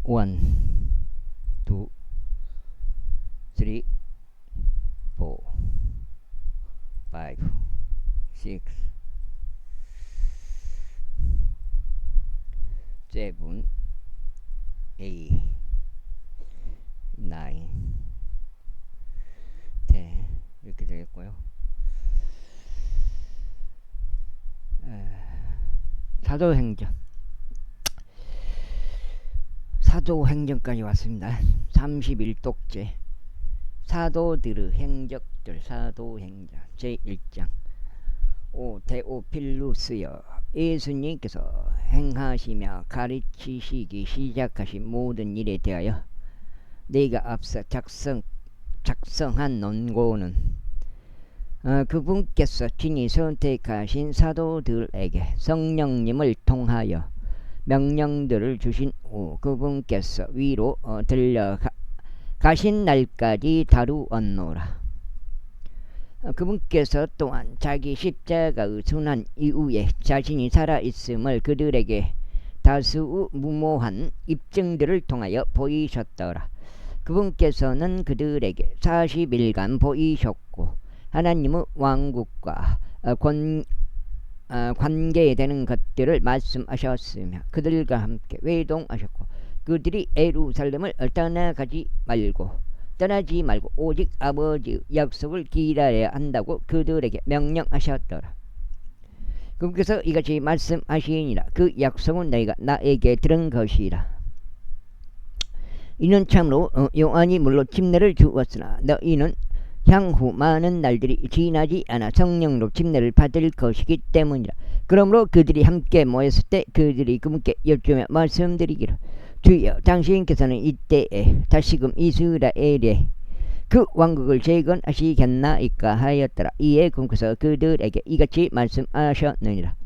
1, 2, 3, 4, 5, 6, 7, 8, 9, 10 이렇게 되겠고요. 사도행전까지 왔습니다. 31독째 사도들의 행적들 사도행전 제1장. 오 데오필루스여, 예수님께서 행하시며 가르치시기 시작하신 모든 일에 대하여 네가 앞서 작성한 논고는 그분께서 친히 선택하신 사도들에게 성령님을 통하여 명령들을 주신 후 그분께서 위로 들려가신 날까지 다루었노라. 그분께서 또한 자기 십자가의 순환 이후에 자신이 살아있음을 그들에게 다수의 무모한 입증들을 통하여 보이셨더라. 그분께서는 그들에게 40일간 보이셨고 하나님의 왕국과 관계되는 것들을 말씀하셨으며 그들과 함께 회동하셨고 그들이 예루살렘을 떠나지 말고 오직 아버지의 약속을 기다려야 한다고 그들에게 명령하셨더라. 그분께서 이같이 말씀하시니라. 그 약속은 너희가 나에게 들은 것이라. 이는 참으로 요한이 물로 침례를 주었으나 너희는 향후 많은 날들이 지나지 않아 성령으로 침례를 받을 것이기 때문이라. 그러므로 그들이 함께 모였을 때 그들이 그분께 여쭈며 말씀드리기를, 주여, 당신께서는 이때에 다시금 이스라엘에 그 왕국을 재건하시겠나이까 하였더라. 이에 그분께서 그들에게 이같이 말씀하셨느니라.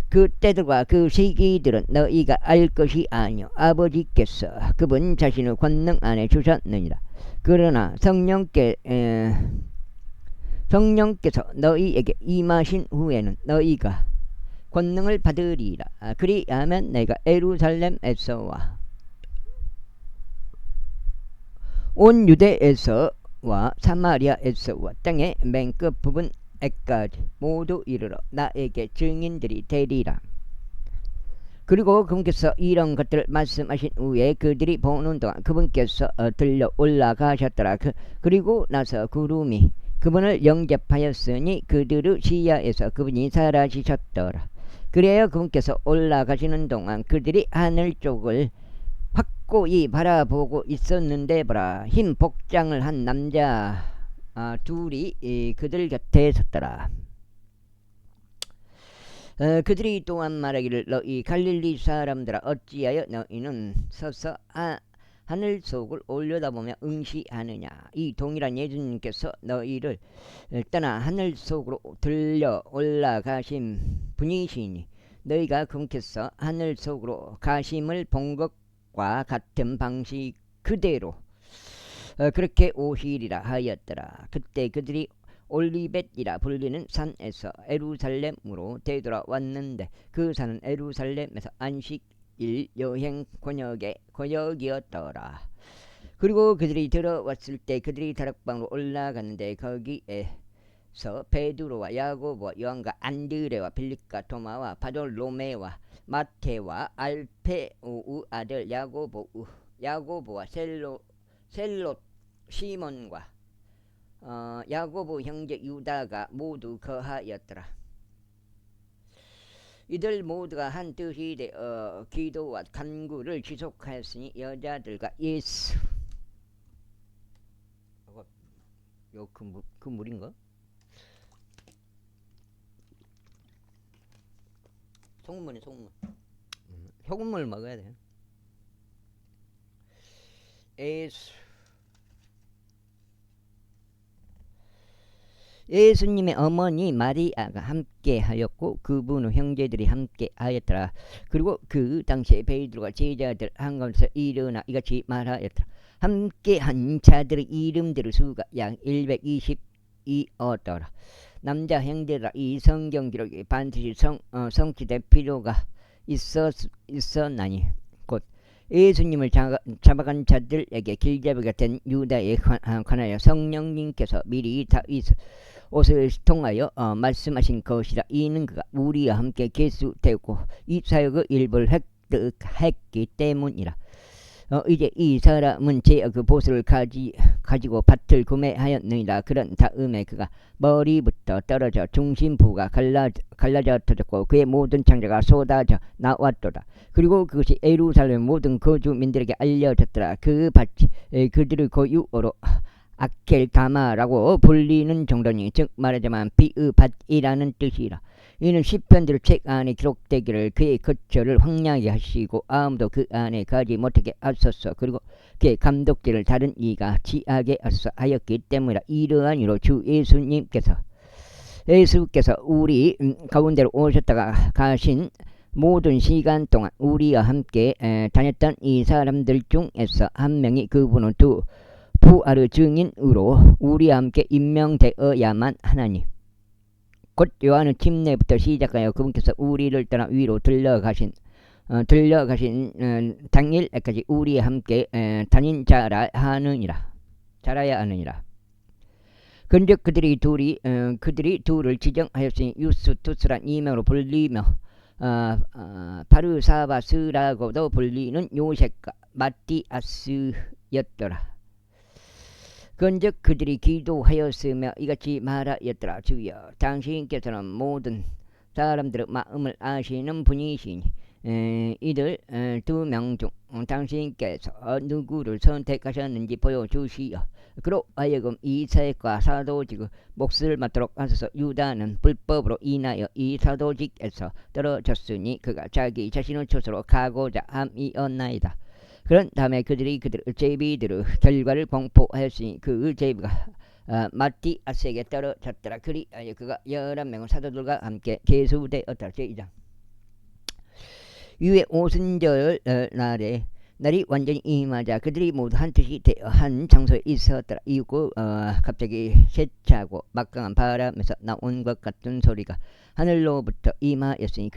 그 때들과 그 시기들은 너희가 알 것이 아니요 아버지께서 그분 자신의 권능 안에 주셨느니라. 그러나 성령께서 너희에게 임하신 후에는 너희가 권능을 받으리라. 그리하면 내가 예루살렘에서와 온 유대에서와 사마리아에서와 땅의 맨 끝부분에까지 모두 이르러 나에게 증인들이 되리라. 그리고 그분께서 이런 것들을 말씀하신 후에 그들이 보는 동안 그분께서 들려 올라가셨더라. 그리고 나서 구름이 그분을 영접하였으니 그들의 시야에서 그분이 사라지셨더라. 그래야 그분께서 올라가시는 동안 그들이 하늘 쪽을 확고히 바라보고 있었는데 보라, 흰 복장을 한 남자 둘이 그들 곁에 섰더라. 그들이 또한 말하기를, 너희 갈릴리 사람들아, 어찌하여 너희는 서서 하늘 속을 올려다보며 응시하느냐. 이 동일한 예수님께서 너희를 떠나 하늘 속으로 들려 올라가신 분이시니 너희가 그분께서 하늘 속으로 가심을 본 것과 같은 방식 그대로 그렇게 오시리라 하였더라. 그때 그들이 올리벳이라 불리는 산에서 예루살렘으로 되돌아왔는데 그 산은 예루살렘에서 안식일 여행 권역이었더라. 그리고 그들이 들어왔을 때 그들이 다락방으로 올라갔는데 거기에서 베드로와 야고보와 요한과 안드레와 빌립과 토마와 바돌로메와 마테와 알페오의 아들 야고보와 셀롯 시몬과 야고보 형제 유다가 모두 거하였더라. 이들 모두가 한 뜻이 되어 기도와 간구를 지속하였으니 여자들과 예수 그 물인가? 소금물이 소금물 먹어야 돼. 예수님의 어머니 마리아가 함께 하였고 그분의 형제들이 함께 하였더라. 그리고 그 당시에 베드로가 제자들 한가운데서 일어나 이같이 말하였더라. 함께 한 자들의 이름들의 수가 약 122어더라. 남자 형제라, 이 성경 기록이 반드시 성취될 필요가 있었나니 곧 예수님을 잡아간 자들에게 길잡이가 된 유다에 관하여 성령님께서 미리 다윗옷을 통하여 말씀하신 것이라. 이는 그가 우리와 함께 계수되고 이 사역의 일부를 획득했기 때문이라. 이제 이 사람은 그 보수를 가지고 밭을 구매하였느니라. 그런 다음에 그가 머리부터 떨어져 중심부가 갈라져 터졌고 그의 모든 창자가 쏟아져 나왔도다. 그리고 그것이 예루살렘 모든 거주민들에게 알려졌더라. 그 밭이 그들의 고유어로 아켈다마라고 불리는 정도니, 즉 말하자면 비의 밭이라는 뜻이라. 이는 시편들 책 안에 기록되기를 그의 거처를 황량하게 하시고 아무도 그 안에 가지 못하게 하소서. 그리고 그의 감독들을 다른 이가 취하게 하였기 때문이라. 이러한 이로 주 예수께서 우리 가운데로 오셨다가 가신 모든 시간 동안 우리와 함께 다녔던 이 사람들 중에서 한 명이 그분은 두 부활의 증인으로 우리와 함께 임명되어야만 하나니, 곧 요한의 침례부터 시작하여 그분께서 우리를 떠나 위로 들려가신 당일까지 우리와 함께 다닌 자라야 하느니라. 근즉 그들이 둘을 지정하였으니 유스투스란 이명으로 불리며 바르사바스라고도 불리는 요셉과 마띠아스였더라. 근즉 그들이 기도하였으며 이같이 말하였더라. 주여, 당신께서는 모든 사람들의 마음을 아시는 분이시니 이들 두 명 중 당신께서 누구를 선택하셨는지 보여주시어 그로 하여금 이 사역과 사도직의 몫을 맡도록 하소서. 유다는 불법으로 인하여 이 사도직에서 떨어졌으니 그가 자기 자신의 처소로 가고자 함이었나이다. 그런 다음에 그들의 제비들의 결과를 공포하였으니 그 제비가 마띠아스에게 떨어졌더라. 그리하여 그가 11명의 사도들과 함께 계수되었더라. 제2장. 이후에 오순절 날이 완전히 임하자 그들이 모두 한 뜻이 되어 한 장소에 있었더라. 이고 갑자기 세차고 막강한 바람에서 나온 것 같은 소리가 하늘로부터 임하였으니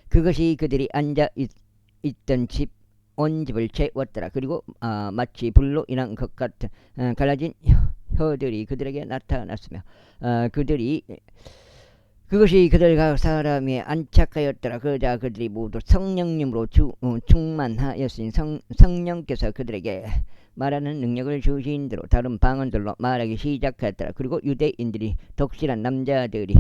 그것이 그들이 앉아 있던 온 집을 채웠더라. 그리고 마치 불로 인한 것 같은 갈라진 혀들이 그들에게 나타났으며 그것이 그들과 사람이 안착하였더라. 그러자 그들이 모두 성령님으로 충만하였으니 성령께서 그들에게 말하는 능력을 주신 대로 다른 방언들로 말하기 시작하였더라. 그리고 인들인 독실한 남자들이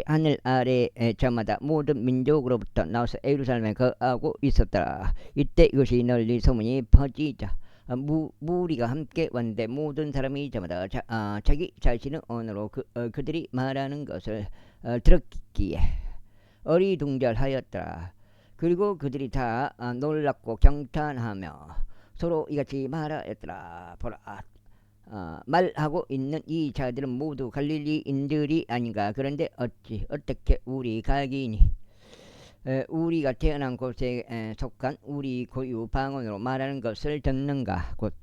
하늘 아래 저마다 모든 민족으로부터 나와서 예루살렘에 거하고 있었더라. 이때 이것이 널리 소문이 퍼지자 무리가 함께 왔는데 모든 사람이 저마다 자기 자신의 언어로 그들이 말하는 것을 들었기에 어리둥절하였더라. 그리고 그들이 다 놀랍고 경탄하며 서로 이같이 말하였더라. 보라, 말하고 있는 이 자들은 모두 갈릴리인들이 아닌가. 그런데 어떻게 우리 각인이 우리가 태어난 곳에 속한 우리 고유 방언으로 말하는 것을 듣는가. 곧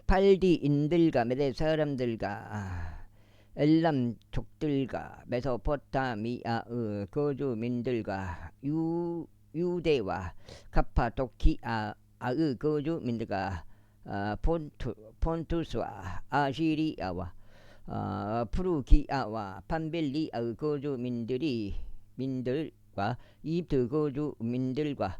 팔디인들과 메대 사람들과 엘람 족들과 메소포타미아의 거주민들과 유대와 카파도키아의 거주민들과 폰투스와 아시리아와 프루기아와 판빌리아의 거주민들과 이집트 거주민들과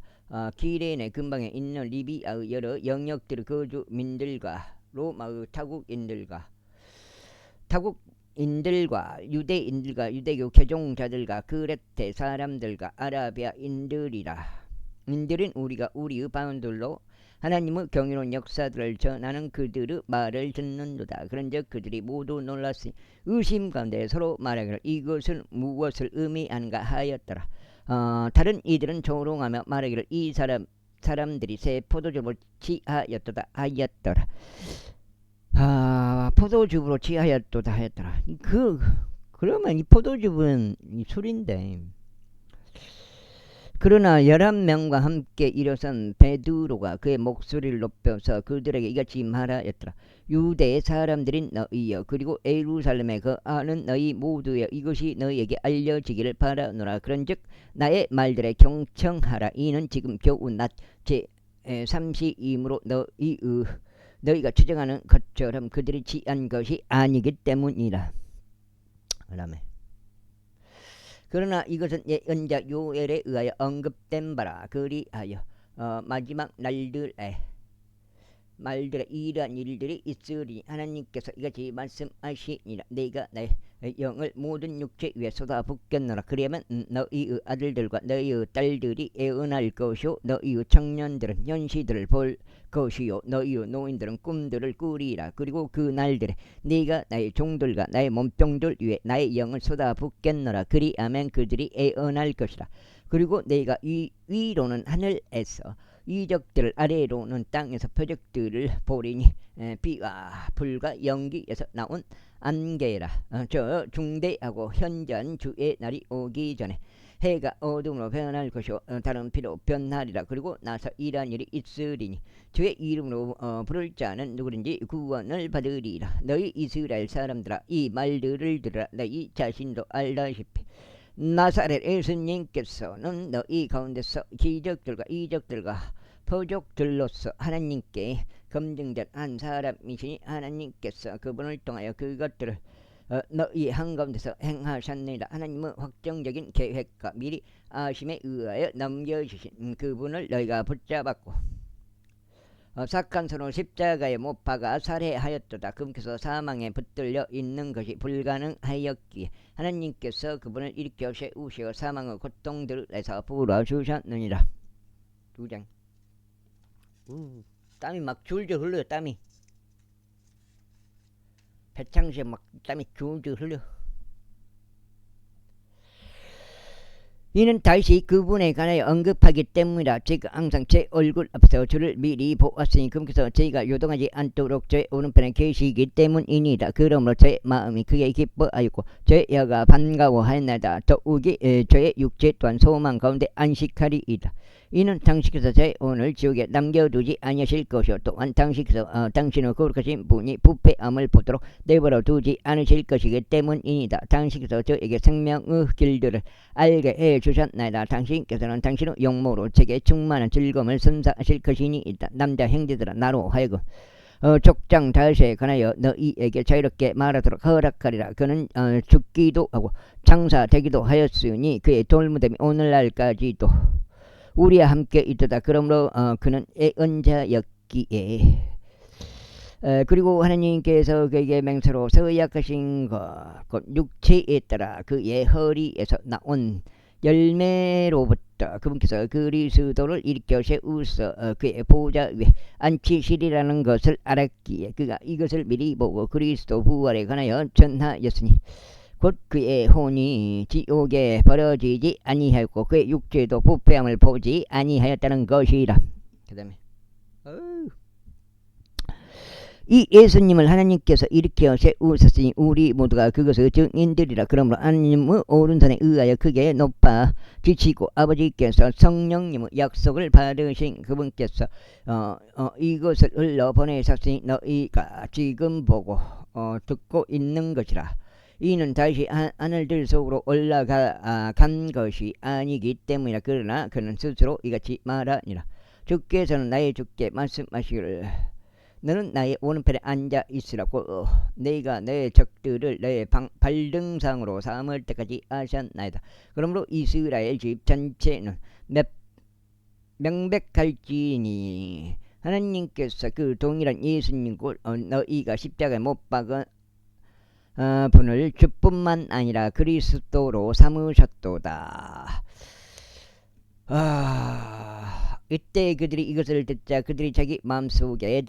기레네 근방에 있는 리비아의 여러 영역들의 거주민들과 로마의 타국인들과 유대인들과 유대교 개종자들과 그레테 사람들과 아라비아인들이라. 인들은 우리가 우리의 방언들로 하나님의 경이로운 역사들을 전하는 그들의 말을 듣는도다. 그런즉 그들이 모두 놀랐으니 의심 가운데 서로 말하기를 이것은 무엇을 의미하는가 하였더라. 다른 이들은 조롱하며 말하기를 이 사람들이 새 포도즙을 취하였도다 하였더라. 포도즙으로 취하였도다 하였더라. 그러면 이 포도즙은 이 술인데 그러나 11명과 함께 일어선 베드로가 그의 목소리를 높여서 그들에게 이같이 말하였더라. 유대의 사람들인 너희여, 그리고 예루살렘에 거하는 너희 모두여, 이것이 너희에게 알려지기를 바라노라. 그런즉 나의 말들에 경청하라. 이는 지금 겨우 낮 제 3시이므로 너희가 추정하는 것처럼 그들이 취한 것이 아니기 때문이라. 그다음에 그러나 이것은 예언자 요엘에 의하여 언급된 바라. 그리하여 마지막 말들에 이러한 일들이 있으리니 하나님께서 이같이 말씀하시니라. 내가 내 영을 모든 육체 위에 쏟아붓겠노라. 그러면 너희의 아들들과 너희의 딸들이 애언할 것이요, 너희의 청년들은 현시들을 볼 것이요, 너희의 노인들은 꿈들을 꾸리라. 그리고 그 날들에 네가 나의 종들과 나의 몸병들 위에 나의 영을 쏟아붓겠노라. 그리하면 그들이 애언할 것이라. 그리고 내가 위로는 하늘에서 이적들을, 아래로는 땅에서 표적들을 보리니 비와 불과 연기에서 나온 안개라. 저 중대하고 현저한 주의 날이 오기 전에 해가 어둠으로 변할 것이요 다른 피로 변하리라. 그리고 나서 이러한 일이 있으리니 주의 이름으로 부를 자는 누구든지 구원을 받으리라. 너희 이스라엘 사람들아, 이 말들을 들으라. 너희 자신도 알다시피 나사렛 예수님께서는 너희 가운데서 기적들과 이적들과 표적들로서 하나님께 검증된 한 사람이시니 하나님께서 그분을 통하여 그것들을 너희 한가운데서 행하셨느니라. 하나님의 확정적인 계획과 미리 아심에 의하여 넘겨주신 그분을 너희가 붙잡았고 사악한 손으로 십자가에 못 박아 살해하였도다. 그분께서 사망에 붙들려 있는 것이 불가능하였기에 하나님께서 그분을 일으켜 세우시어 사망의 고통들에서 풀어주셨느니라. 2장. 땀이 막 줄줄 흘려. 땀이 배창시에 막 땀이 줄줄 흘려. 이는 다시 그분에 관하여 언급하기 때문이라. 제가 항상 제 얼굴 앞에서 주를 미리 보았으니 그분께서 저희가 요동하지 않도록 저의 오른편에 계시기 때문이니라. 그러므로 저의 마음이 크게 기뻐하였고 저의 혀가 반가워하였나이다. 더욱이 저의 육체 또한 소망 가운데 안식하리이다. 이는 당신께서 저의 오늘 지옥에 남겨두지 아니하실 것이요, 또한 당신께서 당신의 거룩하신 분이 부패함을 보도록 내버려 두지 않으실 것이기 때문이니다. 당신께서 저에게 생명의 길들을 알게 해주셨나이다. 당신께서는 당신의 용모로 제게 충만한 즐거움을 선사하실 것이니이다. 남자 형제들아, 나로 하여금 족장 다시에 관하여 너희에게 자유롭게 말하도록 허락하리라. 그는 죽기도 하고 장사되기도 하였으니 그의 돌무덤이 오늘날까지도 우리와 함께 있도다. 그러므로 그는 예언자였기에 그리고 하나님께서 그에게 맹세로 서약하신 것, 곧 육체에 따라 그의 허리에서 나온 열매로부터 그분께서 그리스도를 일으켜 세우서 그의 보좌 위에 앉히시리라는 것을 알았기에 그가 이것을 미리 보고 그리스도 부활에 관하여 전하였으니 곧 그의 혼이 지옥에 버려지지 아니하였고 그의 육체도 부패함을 보지 아니하였다는 것이라. 그 다음에 이 예수님을 하나님께서 일으켜 세우셨으니 우리 모두가 그것의 증인들이라. 그러므로 하나님의 오른손에 의하여 크게 높아 지치고 아버지께서 성령님의 약속을 받으신 그분께서 이것을 흘러보내셨으니 너희가 지금 보고 듣고 있는 것이라. 이는 다시 하늘들 속으로 올라간 것이 아니기 때문이라. 그러나 그는 스스로 이같이 말하니라. 주께서는 나의 주께 말씀하시기를 너는 나의 오른편에 앉아 있으라고 내가 내 적들을 내 발등상으로 삼을 때까지 하셨나이다. 그러므로 이스라엘 집 전체는 명백할지니 하나님께서 그 동일한 예수님 곧 너희가 십자가에 못 박은 분을 주뿐만 아니라 그리스도로 삼으셨도다. 이때 그들이 이것을 듣자 그들이 자기 마음속에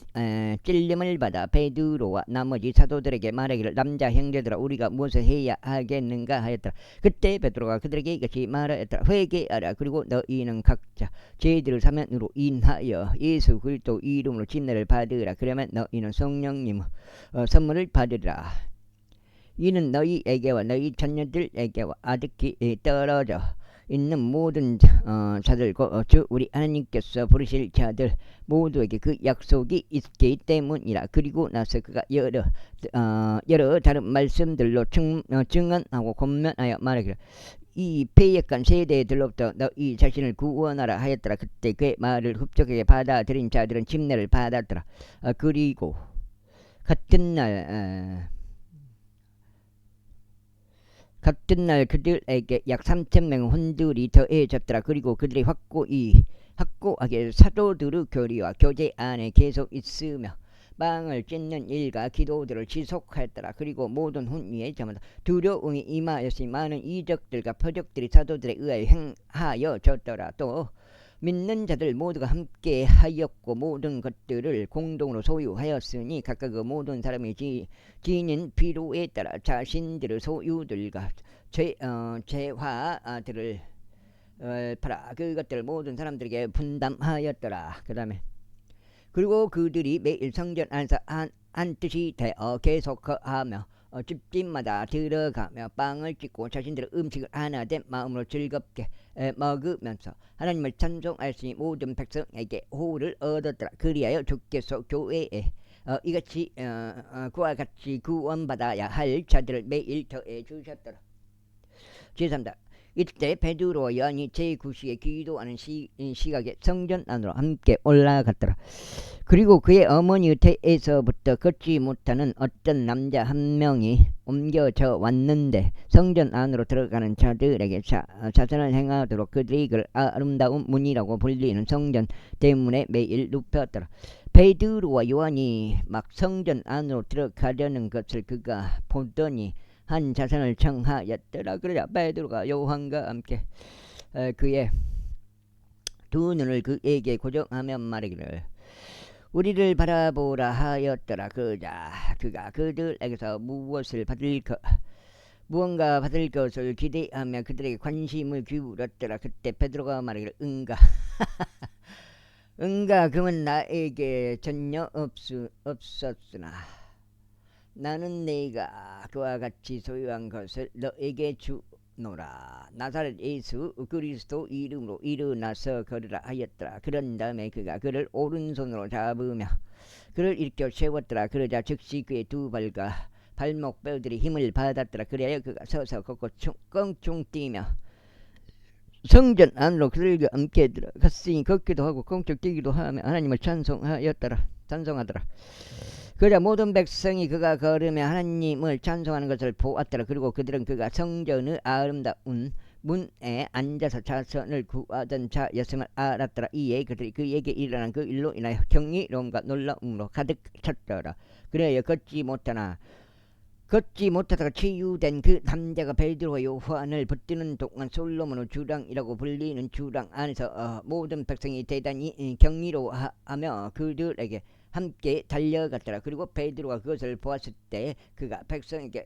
찔림을 받아 베드로와 나머지 사도들에게 말하기를 남자 형제들아, 우리가 무엇을 해야 하겠는가 하였더라. 그때 베드로가 그들에게 이같이 말하였더라. 회개하라. 그리고 너희는 각자 죄들을 사면으로 인하여 예수 그리스도 이름으로 침례를 받으라. 그러면 너희는 성령님 선물을 받으리라. 이는 너희에게와 너희 자녀들에게와 아득히 떨어져 있는 모든 자들과 즉 우리 하나님께서 부르실 자들 모두에게 그 약속이 있기 때문이라. 그리고 나서 그가 여러 다른 말씀들로 증언하고 권면하여 말하기를 이 패역한 세대들로부터 너희 자신을 구원하라 하였더라. 그때 그의 말을 흡족하게 받아들인 자들은 침례를 받았더라. 그리고 같은 날 그들에게 약 3,000명 혼들이 더해졌더라. 그리고 그들이 확고하게 사도들의 교리와 교제 안에 계속 있으며 빵을 찢는 일과 기도들을 지속하였더라. 그리고 모든 혼미에 저마다 두려움이 임하였으니 많은 이적들과 표적들이 사도들에 의하여 행하여졌더라. 또 믿는 자들 모두가 함께 하였고 모든 것들을 공동으로 소유하였으니 각각 그 모든 사람이 지닌 필요에 따라 자신들의 소유들과 재화들을 팔아 그것들을 모든 사람들에게 분담하였더라. 그 다음에 그리고 그들이 매일 성전 안에서 한 뜻이 되어 계속하며 집집마다 들어가며 빵을 찢고 자신들의 음식을 하나된 마음으로 즐겁게 먹으면서 하나님을 찬송하였으니 모든 백성에게 호를 얻었더라. 그리하여 주께서 교회에 이같이 그와 같이 구원받아야 할 자들을 매일 더해 주셨더라. 제3다. 이때 베드로와 요한이 제9시에 기도하는 시각에 성전 안으로 함께 올라갔더라. 그리고 그의 어머니의 태에서부터 걷지 못하는 어떤 남자 한 명이 옮겨져 왔는데 성전 안으로 들어가는 자들에게 자선을 행하도록 그들이 그를 아름다운 문이라고 불리는 성전 대문에 매일 눕혔더라. 베드로와 요한이 막 성전 안으로 들어가려는 것을 그가 보더니 한 자선을 청하였더라. 그러자 베드로가 요한과 함께 그의 두 눈을 그에게 고정하며 말하기를 우리를 바라보라 하였더라. 그가 그들에게서 무언가 받을 것을 기대하며 그들에게 관심을 기울였더라. 그때 베드로가 말하기를 응가 금은 나에게 전혀 없었으나 나는 네가 그와 같이 소유한 것을 너에게 주노라. 나사렛 예수 그리스도 이름으로 일어나서 걸으라 하였더라. 그런 다음에 그가 그를 오른손으로 잡으며 그를 일으켜 세웠더라. 그러자 즉시 그의 두 발과 발목 뼈들이 힘을 받았더라. 그래야 그가 서서 걷고 껑충 뛰며 성전 안으로 그들과 함께 들어갔으니 걷기도 하고 껑충 뛰기도 하며 하나님을 찬송하더라. 그러자 모든 백성이 그가 걸으며 하나님을 찬송하는 것을 보았더라. 그리고 그들은 그가 성전의 아름다운 문에 앉아서 자선을 구하던 자였음을 알았더라. 이에 그들이 그에게 일어난 그 일로 인하여 경이로움과 놀라움으로 가득 찼더라. 그래야 걷지 못하다가 치유된 그 남자가 베드로와 요한을 붙드는 동안 솔로몬의 주랑이라고 불리는 주랑 안에서 모든 백성이 대단히 경이로워하며 그들에게 함께 달려갔더라. 그리고 베드로가 그것을 보았을 때 그가 백성에게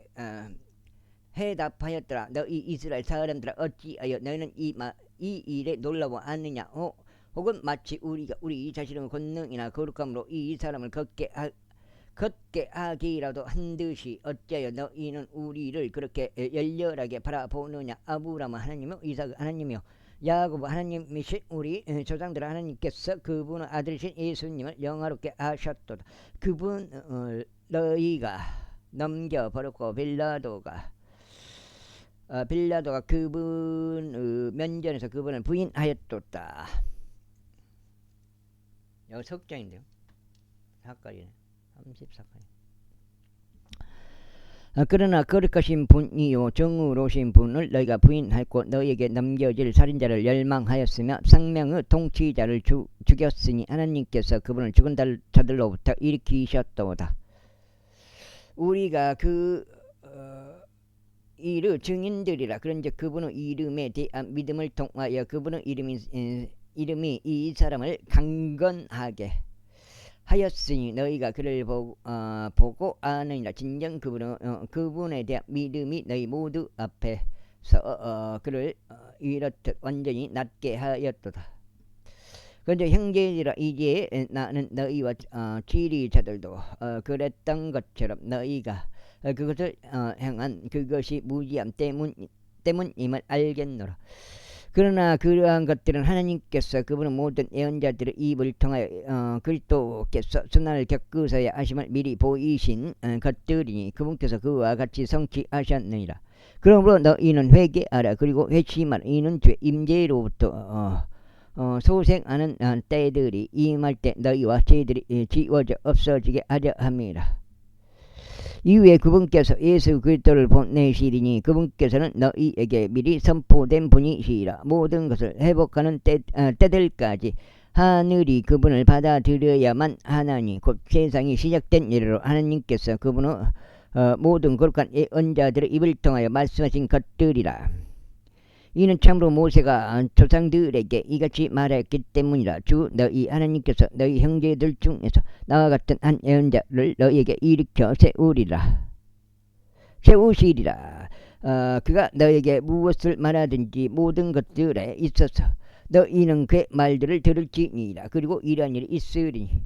해답하였더라. 너희 이스라엘 사람들아 어찌하여 너희는 이 일에 놀라워 하느냐. 혹은 마치 우리가 우리 자신의 권능이나 거룩함으로 이 사람을 걷게 하기라도 한 듯이 어찌하여 너희는 우리를 그렇게 열렬하게 바라보느냐. 아브라함은 하나님이요 이삭은 하나님이요 야곱 하나님이신 우리 조상들 하나님께서 그분의 아들이신 예수님을 영화롭게 하셨도다. 그분 너희가 넘겨버렸고 빌라도가 그분의 면전에서 그분을 부인하였도다. 여기 석장인데요. 사건이네. 34건. 그러나 거룩하신 분이요 정의로우신 분을 너희가 부인하였고 너희에게 넘겨질 살인자를 열망하였으며 생명의 통치자를 죽였으니 하나님께서 그분을 죽은 자들로부터 일으키셨도다. 우리가 그 이르 증인들이라. 그런즉 그분의 이름에 대한 믿음을 통하여 그분의 이름이 이 사람을 강건하게 하였으니 너희가 그를 보고 아느니라. 진정 그분에 대한 믿음이 너희 모두 앞에서 그를 이렇듯 완전히 낫게 하였도다. 그런데 형제들아 이제 나는 너희와 지리자들도 그랬던 것처럼 너희가 그것을 행한 그것이 무지함 때문임을 알겠노라. 그러나 그러한 것들은 하나님께서 그분은 모든 예언자들의 입을 통하여 그리스도께서 순환을 겪으셔야 하심을 미리 보이신 것들이니 그분께서 그와 같이 성취하셨느니라. 그러므로 너희는 회개하라. 그리고 회심하라. 이는 죄 임재로부터 소생하는 때들이 임할 때 너희와 죄들이 지워져 없어지게 하려 함이라. 이후에 그분께서 예수 그리스도를 보내시리니 그분께서는 너희에게 미리 선포된 분이시라. 모든 것을 회복하는 때들까지 하늘이 그분을 받아들여야만 하나니 곧 세상이 시작된 이래로 하나님께서 그분의 모든 거룩한 예언자들의 입을 통하여 말씀하신 것들이라. 이는 참으로 모세가 조상들에게 이같이 말했기 때문이라. 주 너희 하나님께서 너희 형제들 중에서 나와 같은 한 예언자를 너희에게 일으켜 세우시리라. 그가 너에게 무엇을 말하든지 모든 것들에 있어서 너희는 그의 말들을 들을지니라. 그리고 이러한 일이 있으리니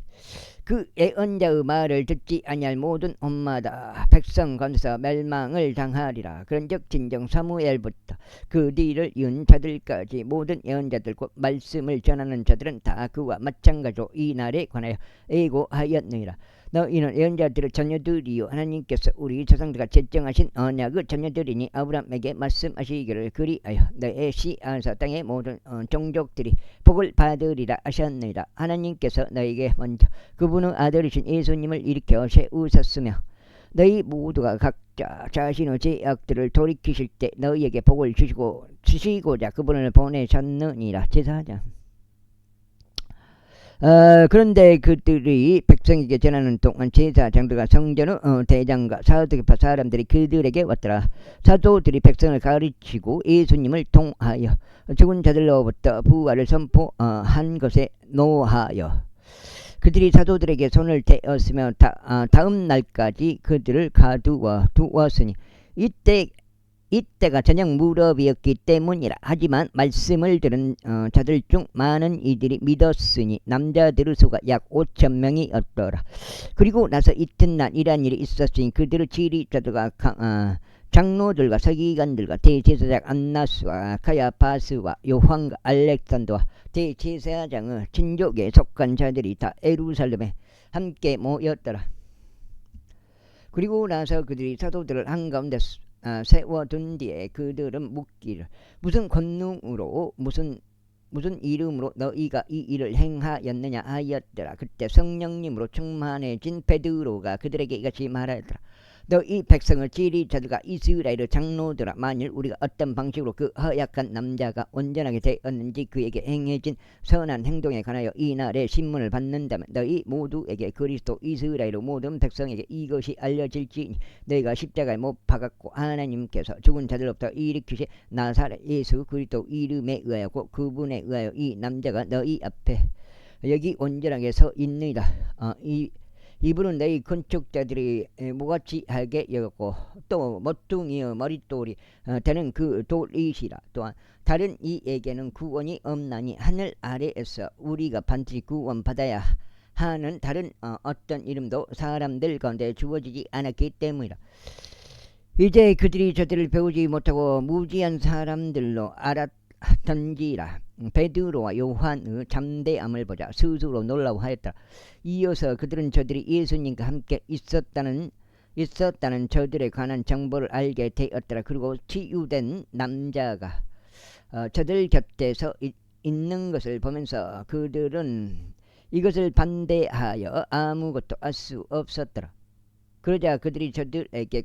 그 예언자의 말을 듣지 아니할 모든 엄마다 백성 가운데서 멸망을 당하리라. 그런즉 진정 사무엘부터 그 뒤를 이은 자들까지 모든 예언자들 곧 말씀을 전하는 자들은 다 그와 마찬가지로 이 날에 관하여 애고하였느니라. 너희는 예언자들의 자녀들이요 하나님께서 우리 조상들과 제정하신 언약의 자녀들이니 아브라함에게 말씀하시기를 그리하여 너의 씨앗아 땅의 모든 종족들이 복을 받으리라 하셨느니라. 하나님께서 너에게 먼저 그분의 아들이신 예수님을 일으켜 세우셨으며 너희 모두가 각자 자신의 죄악들을 돌이키실 때 너희에게 복을 주시고자 그분을 보내셨느니라. 제사장 그런데 그들이 백성에게 전하는 동안 제사장들과 성전의 대장과 사도계파 사람들이 그들에게 왔더라. 사도들이 백성을 가르치고 예수님을 통하여 죽은 자들로부터 부활을 선포한 것에 노하여 그들이 사도들에게 손을 대었으며 다음 날까지 그들을 가두어 두었으니 이때가 저녁 무렵이었기 때문이라. 하지만 말씀을 들은 자들 중 많은 이들이 믿었으니 남자들의 수가 약 5,000명이었더라. 그리고 나서 이튿날 이러한 일이 있었으니 그들의 지리자들과 장로들과 서기관들과 대제사장 안나스와 가야바스와 요한과 알렉산더와 대제사장의 친족에 속한 자들이 다 예루살렘에 함께 모였더라. 그리고 나서 그들이 사도들을 한가운데 세워둔 뒤에 그들은 묻기를 무슨 권능으로 무슨 이름으로 너희가 이 일을 행하였느냐 하였더라. 그때 성령님으로 충만해진 베드로가 그들에게 이같이 말하더라. 너희 백성을 지리자들과 이스라엘의 장로들아, 만일 우리가 어떤 방식으로 그 허약한 남자가 온전하게 되었는지 그에게 행해진 선한 행동에 관하여 이날에 신문을 받는다면 너희 모두에게 그리스도 이스라엘의 모든 백성에게 이것이 알려질지니 너희가 십자가에 못 박았고 하나님께서 죽은 자들로부터 일으키신 나사렛 예수 그리스도 이름에 의하여 곧 그분에 의하여 이 남자가 너희 앞에 여기 온전하게 서 있느니라. 이분은 너희 건축자들이 무가치하게 여겼고 또 모퉁이의 머릿돌이 되는 그 돌이시라. 또한 다른 이에게는 구원이 없나니 하늘 아래에서 우리가 반드시 구원받아야 하는 다른 어떤 이름도 사람들 가운데 주어지지 않았기 때문이라. 이제 그들이 저들을 배우지 못하고 무지한 사람들로 알았던지라. 베드로와 요한의 잠대함을 보자 스스로 놀라워하였다. 이어서 그들은 저들이 예수님과 함께 있었다는 저들에 관한 정보를 알게 되었더라. 그리고 치유된 남자가 저들 곁에서 있는 것을 보면서 그들은 이것을 반대하여 아무것도 할 수 없었더라. 그러자 그들이 저들에게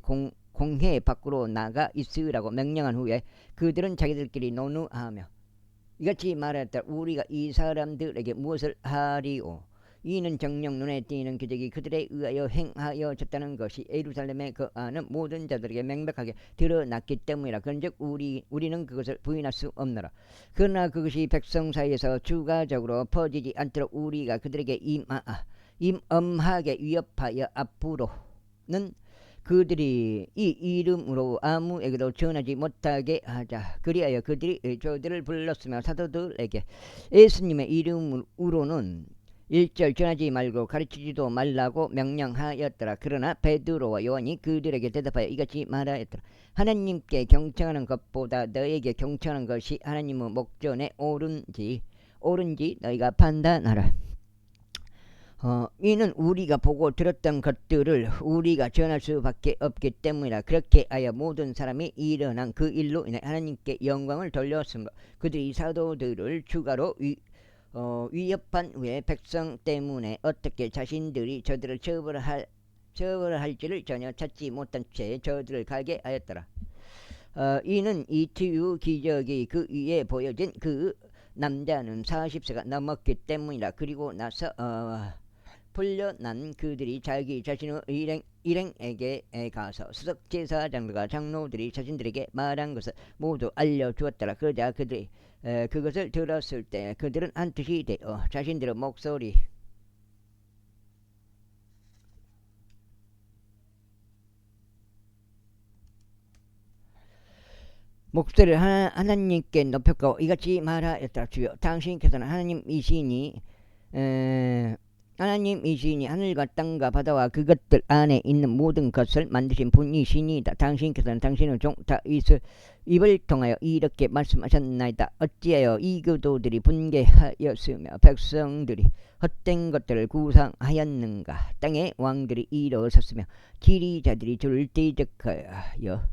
공회 밖으로 나가 있으라고 명령한 후에 그들은 자기들끼리 논의하며 이같이 말했다. 우리가 이 사람들에게 무엇을 하리오? 이는 정녕 눈에 띄는 기적이 그들에 의하여 행하여졌다는 것이 예루살렘에 거하는 모든 자들에게 명백하게 드러났기 때문이라. 그런즉 우리는 그것을 부인할 수 없노라. 그러나 그것이 백성 사이에서 추가적으로 퍼지지 않도록 우리가 그들에게 임엄하게 위협하여 앞으로는 그들이 이 이름으로 아무에게도 전하지 못하게 하자. 그리하여 그들이 저들을 불렀으며 사도들에게 예수님의 이름으로는 1절 전하지 말고 가르치지도 말라고 명령하였더라. 그러나 베드로와 요한이 그들에게 대답하여 이같이 말하였더라. 하나님께 경청하는 것보다 너에게 경청하는 것이 하나님의 목전에 옳은지 너희가 판단하라. 이는 우리가 보고 들었던 것들을 우리가 전할 수밖에 없기 때문이라. 그렇게 하여 모든 사람이 일어난 그 일로 인해 하나님께 영광을 돌렸으므로 그들이 사도들을 추가로 위협한 후에 백성 때문에 어떻게 자신들이 저들을 처벌할지를 전혀 찾지 못한 채 저들을 가게 하였더라. 이는 이 치유 기적이 그 위에 보여진 그 남자는 40세가 넘었기 때문이라. 그리고 나서 풀려난 그들이 자기 자신의 일행에게 가서 수석 제사장들과 장로들이 자신들에게 말한 것을 모두 알려주었더라. 그러자 그들이 그것을 들었을 때 그들은 한뜻이 되어 자신들의 목소리를 하나님께 높였고 이같이 말하였더라. 주여 당신께서는 하나님이시니 하늘과 땅과 바다와 그것들 안에 있는 모든 것을 만드신 분이시니이다. 당신께서는 당신의 종 다윗의 입을 통하여 이렇게 말씀하셨나이다. 어찌하여 이교도들이 분개하였으며 백성들이 헛된 것들을 구상하였는가. 땅의 왕들이 일어섰으며 지리자들이 저를 대적하여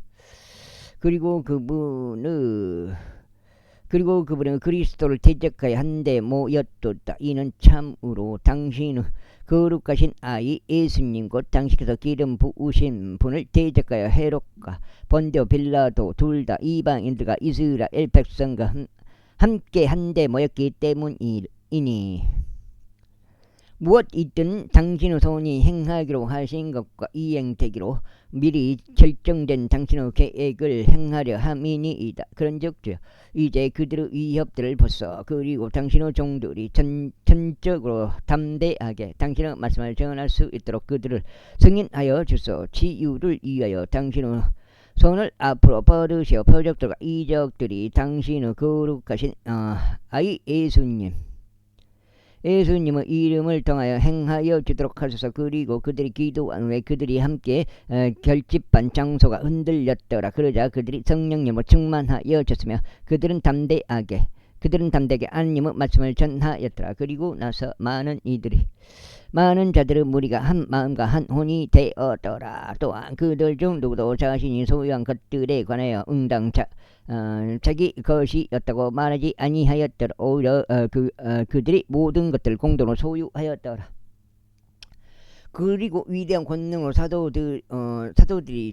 그리고 그분은 그리스도를 대적하여 한데 모였도다. 이는 참으로 당신의 거룩하신 아이 예수님 곧 당신께서 기름 부으신 분을 대적하여 헤롯과 본디오 빌라도 둘 다 이방인들과 이스라엘 백성과 함께 한데 모였기 때문이니 무엇이든 당신의 손이 행하기로 하신 것과 이행되기로 미리 결정된 당신의 계획을 행하려 함이니이다. 그런즉 이제 그들의 위협들을 벗어 그리고 당신의 종들이 전적으로 담대하게 당신의 말씀을 전할 수 있도록 그들을 승인하여 주소. 치유를 위하여 당신의 손을 앞으로 뻗으시어 표적들과 이적들이 당신의 거룩하신 아이 예수님의 이름을 통하여 행하여 주도록 하소서. 그리고 그들이 기도한 후에 그들이 함께 결집한 장소가 흔들렸더라. 그러자 그들이 성령님으로 충만하여졌으며 그들은 담대하게 하나님의 말씀을 전하였더라. 그리고 나서 많은 자들의 무리가 한 마음과 한 혼이 되었더라. 또한 그들 중 누구도 자신이 소유한 것들에 관하여 자기 것이었다고 말하지 아니하였더라. 오히려 그들이 모든 것들을 공동으로 소유하였더라. 그리고 위대한 권능으로 사도들이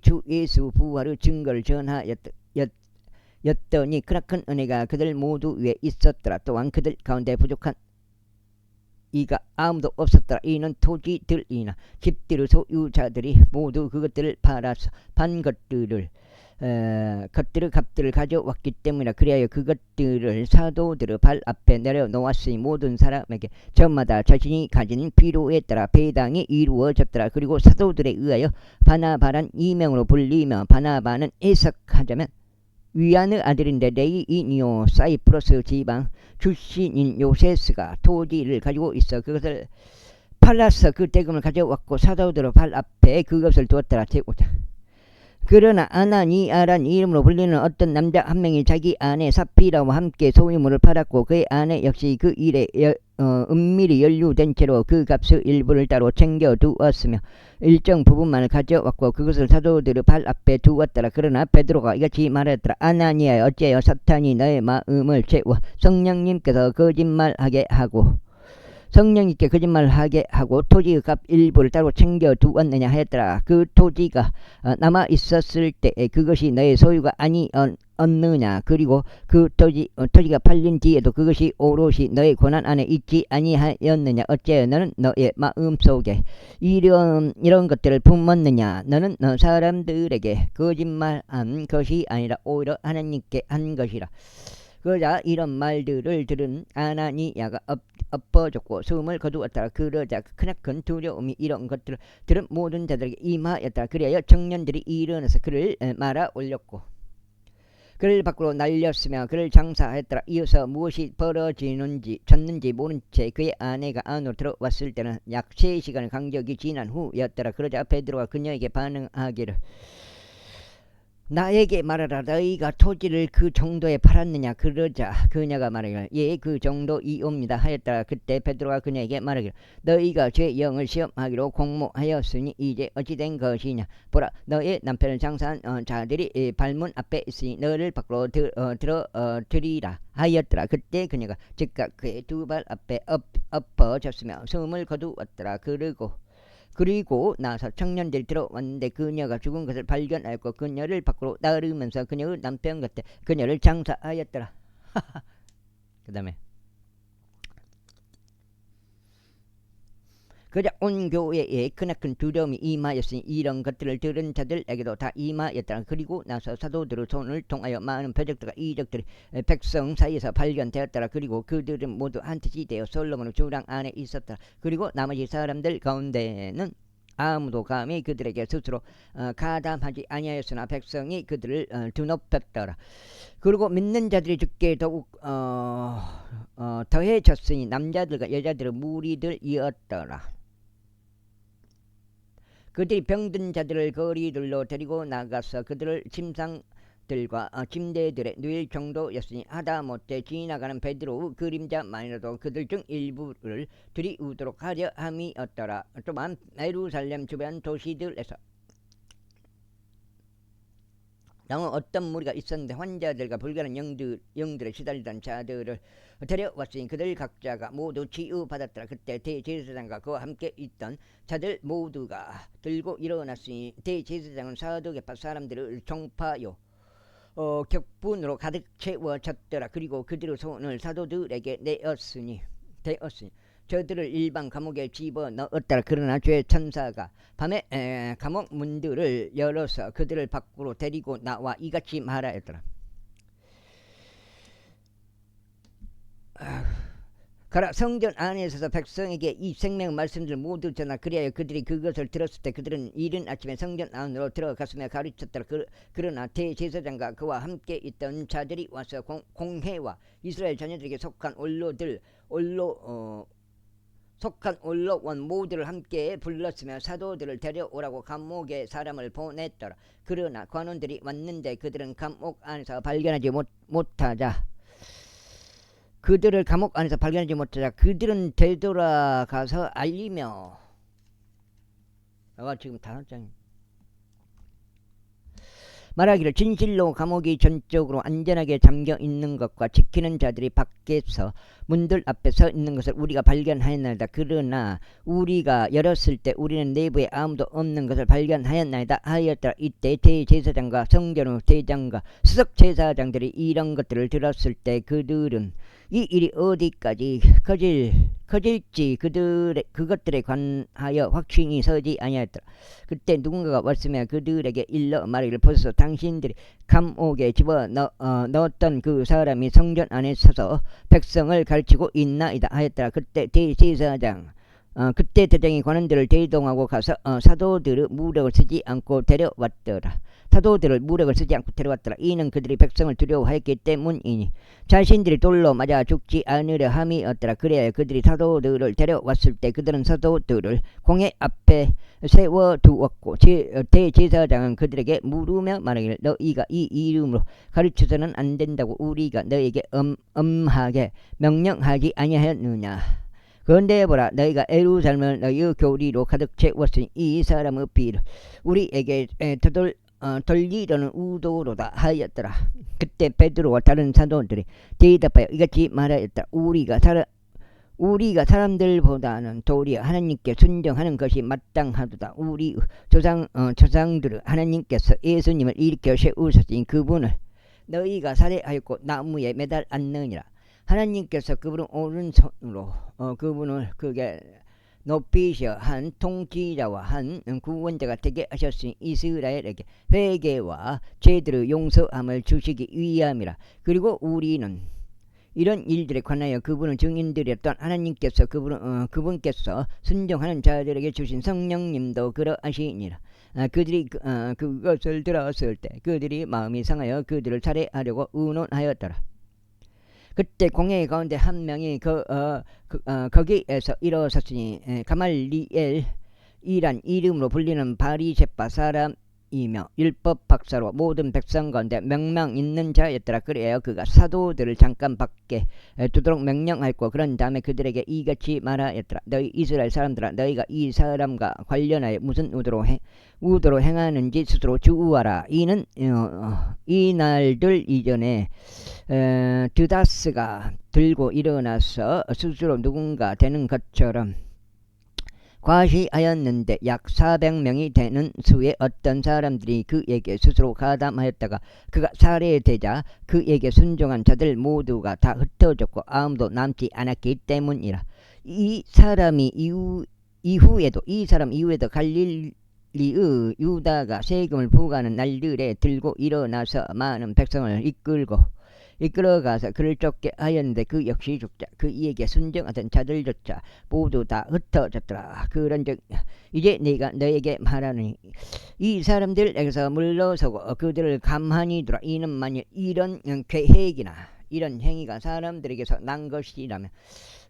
주 예수 부활의 증거를 전하였더니 크나큰 은혜가 그들 모두 위에 있었더라. 또한 그들 가운데 부족한 이가 아무도 없었더라. 이는 토지들이나 집들의 소유자들이 모두 그것들을 팔아서 판 것들의 값들을 가져왔기 때문이라. 그리하여 그것들을 사도들의 발 앞에 내려놓았으니 모든 사람에게 저마다 자신이 가진 필요에 따라 배당이 이루어졌더라. 그리고 사도들에 의하여 바나바란 이명으로 불리며 바나바는 해석하자면 위안의 아들인데 레이니오 사이프러스 지방 출신인 요세스가 토지를 가지고 있어 그것을 팔아서 그 대금을 가져왔고 사도들의 발 앞에 그것을 두었더라. 그러나 아나니아란 이름으로 불리는 어떤 남자 한 명이 자기 아내 사피라와 함께 소유물을 팔았고 그의 아내 역시 그 일에 은밀히 연루된 채로 그 값의 일부를 따로 챙겨두었으며 일정 부분만을 가져왔고 그것을 사도들의 발 앞에 두었더라. 그러나 베드로가 이같이 말했더라. 아나니아 어찌하여 사탄이 너의 마음을 채워 성령님께 거짓말하게 하고 토지의 값 일부를 따로 챙겨두었느냐 하였더라. 그 토지가 남아있었을 때에 그것이 너의 소유가 아니었느냐. 그리고 그 토지가 팔린 뒤에도 그것이 오롯이 너의 권한 안에 있지 아니하였느냐. 어찌하여 너는 너의 마음속에 이런 것들을 품었느냐. 너는 사람들에게 거짓말한 것이 아니라 오히려 하나님께 한 것이라. 그러자 이런 말들을 들은 아나니아가 엎어졌고 숨을 거두었더라. 그러자 크나큰 두려움이 이런 것들을 들은 모든 자들에게 임하였더라. 그리하여 청년들이 일어나서 그를 말아 올렸고 그를 밖으로 날렸으며 그를 장사하였더라. 이어서 무엇이 벌어지는지 졌는지 모른 채 그의 아내가 안으로 들어왔을 때는 약 3시간의 간격이 지난 후였더라. 그러자 베드로가 그녀에게 반응하기를 나에게 말하라. 너희가 토지를 그 정도에 팔았느냐. 그러자 그녀가 말하기를 예, 그 정도이옵니다 하였더라. 그때 베드로가 그녀에게 말하기를 너희가 제 영을 시험하기로 공모하였으니 이제 어찌 된 것이냐. 보라, 너의 남편을 장사한 자들이 발문 앞에 있으니 너를 밖으로 들이라 하였더라. 그때 그녀가 즉각 그의 두 발 앞에 엎어졌으며 숨을 거두었더라. 그리고 나서 청년들이 들어왔는데 그녀가 죽은 것을 발견하였고 그녀를 밖으로 나르면서 그녀의 남편 곁에 그녀를 장사하였더라. 그 다음에 그자 온 교회에 크나큰 두려움이 임하였으니 이런 것들을 들은 자들에게도 다 임하였더라. 그리고 나서 사도들의 손을 통하여 많은 표적들과 이적들이 백성 사이에서 발견되었더라. 그리고 그들은 모두 한 뜻이 되어 솔로몬의 주랑 안에 있었더라. 그리고 나머지 사람들 가운데는 아무도 감히 그들에게 스스로 가담하지 아니하였으나 백성이 그들을 드높였더라. 그리고 믿는 자들이 죽게 더욱 더해졌으니 남자들과 여자들의 무리들이었더라. 그들이 병든 자들을 거리들로 데리고 나가서 그들을 침상들과 침대들에 누일 정도였으니 하다못해 지나가는 베드로의 그림자만이라도 그들 중 일부를 들이우도록 하려 함이었더라. 또한 예루살렘 주변 도시들에서 어떤 무리가 있었는데 환자들과 불가는 영들에 시달리던 자들을 데려왔으니 그들 각자가 모두 치유받았더라. 그때 대제사장과 그와 함께 있던 자들 모두가 들고 일어났으니 대제사장은 사도계파 사람들을 종파요 격분으로 가득 채워졌더라. 그리고 그들의 손을 사도들에게 내었으니 저들을 일반 감옥에 집어넣었더라. 그러나 죄 천사가 밤에 감옥 문들을 열어서 그들을 밖으로 데리고 나와 이같이 말하였더라. 가라, 성전 안에 있어서 백성에게 이 생명의 말씀들을 모두 전하. 그리하여 그들이 그것을 들었을 때 그들은 이른 아침에 성전 안으로 들어갔으며 가르쳤더라. 그러나 대제사장과 그와 함께 있던 자들이 와서 공회와 이스라엘 자녀들에게 속한 올로원 모두를 함께 불렀으며 사도들을 데려오라고 감옥에 사람을 보냈더라. 그러나 관원들이 왔는데 그들은 감옥 안에서 발견하지 못하자 그들은 되돌아가서 알리며 지금 5장이 말하기를 진실로 감옥이 전적으로 안전하게 잠겨 있는 것과 지키는 자들이 밖에서 문들 앞에 서 있는 것을 우리가 발견하였나이다. 그러나 우리가 열었을 때 우리는 내부에 아무도 없는 것을 발견하였나이다 하였더라. 이때 대제사장과 성전의 대장과 수석제사장들이 이런 것들을 들었을 때 그들은 이 일이 어디까지 커질지 그것들에 관하여 확신이 서지 아니하였더라. 그때 누군가가 왔으며 그들에게 일러 말하기를 보소서, 당신들이 감옥에 집어넣었던 그 사람이 성전 안에 서서 백성을 가르치고 있나이다 하였더라. 그때 대장이 관원들을 대동하고 가서 사도들의 무력을 쓰지 않고 데려왔더라. 이는 그들이 백성을 두려워했기 때문이니 자신들이 돌로 맞아 죽지 않으려 함이었더라. 그래야 그들이 사도들을 데려왔을 때 그들은 사도들을 공회 앞에 세워두었고 대제사장은 그들에게 물으며 말하기를 너희가 이 이름으로 가르쳐서는 안 된다고 우리가 너에게 엄하게 명령하지 아니하였느냐. 그런데 보라, 너희가 예루살렘을 너희의 교리로 가득 채웠으니 이 사람의 피를 우리에게 돌리려는 의도로다 하였더라. 그때 베드로와 다른 사도들이 대답하여 이같이 말하였더라. 우리가 사람들보다는 도리어 하나님께 순종하는 것이 마땅하도다. 우리 조상들은 하나님께서 예수님을 일으켜 세우셨으니 그분을 너희가 살해하였고 나무에 매달았느니라. 하나님께서 그분을 오른손으로 그분을 높이셔 한 통치자와 한 구원자가 되게 하셨으니 이스라엘에게 회개와 죄들의 용서함을 주시기 위함이라. 그리고 우리는 이런 일들에 관하여 그분은 증인들이었던 하나님께서 그분께서 순종하는 자들에게 주신 성령님도 그러하시니라. 그것을 들었을 때 그들이 마음이 상하여 그들을 살해하려고 의논하였더라. 그때 공회 가운데 한 명이 거기에서 일어섰으니 가말리엘 이란 이름으로 불리는 바리새파 사람이며 율법 박사로 모든 백성 가운데 명망 있는 자였더라. 그래야 그가 사도들을 잠깐 밖에 두도록 명령하였고 그런 다음에 그들에게 이같이 말하였더라. 너희 이스라엘 사람들아, 너희가 이 사람과 관련하여 무슨 우도로 행하는지 스스로 주우하라. 이는 이 날들 이전에 드다스가 들고 일어나서 스스로 누군가 되는 것처럼 과시하였는데 약 400명이 되는 수의 어떤 사람들이 그에게 스스로 가담하였다가 그가 살해되자 그에게 순종한 자들 모두가 다 흩어졌고 아무도 남지 않았기 때문이라. 이 사람 이후에도 갈릴리의 유다가 세금을 부과하는 날들에 들고 일어나서 많은 백성을 이끌어가서 그를 쫓게 하였는데 그 역시 죽자 그에게 순종하던 자들조차 모두 다 흩어졌더라. 그런즉 이제 내가 너에게 말하노니 이 사람들에게서 물러서고 그들을 가만히 두라. 이는 만일 이런 계획이나 이런 행위가 사람들에게서 난 것이라면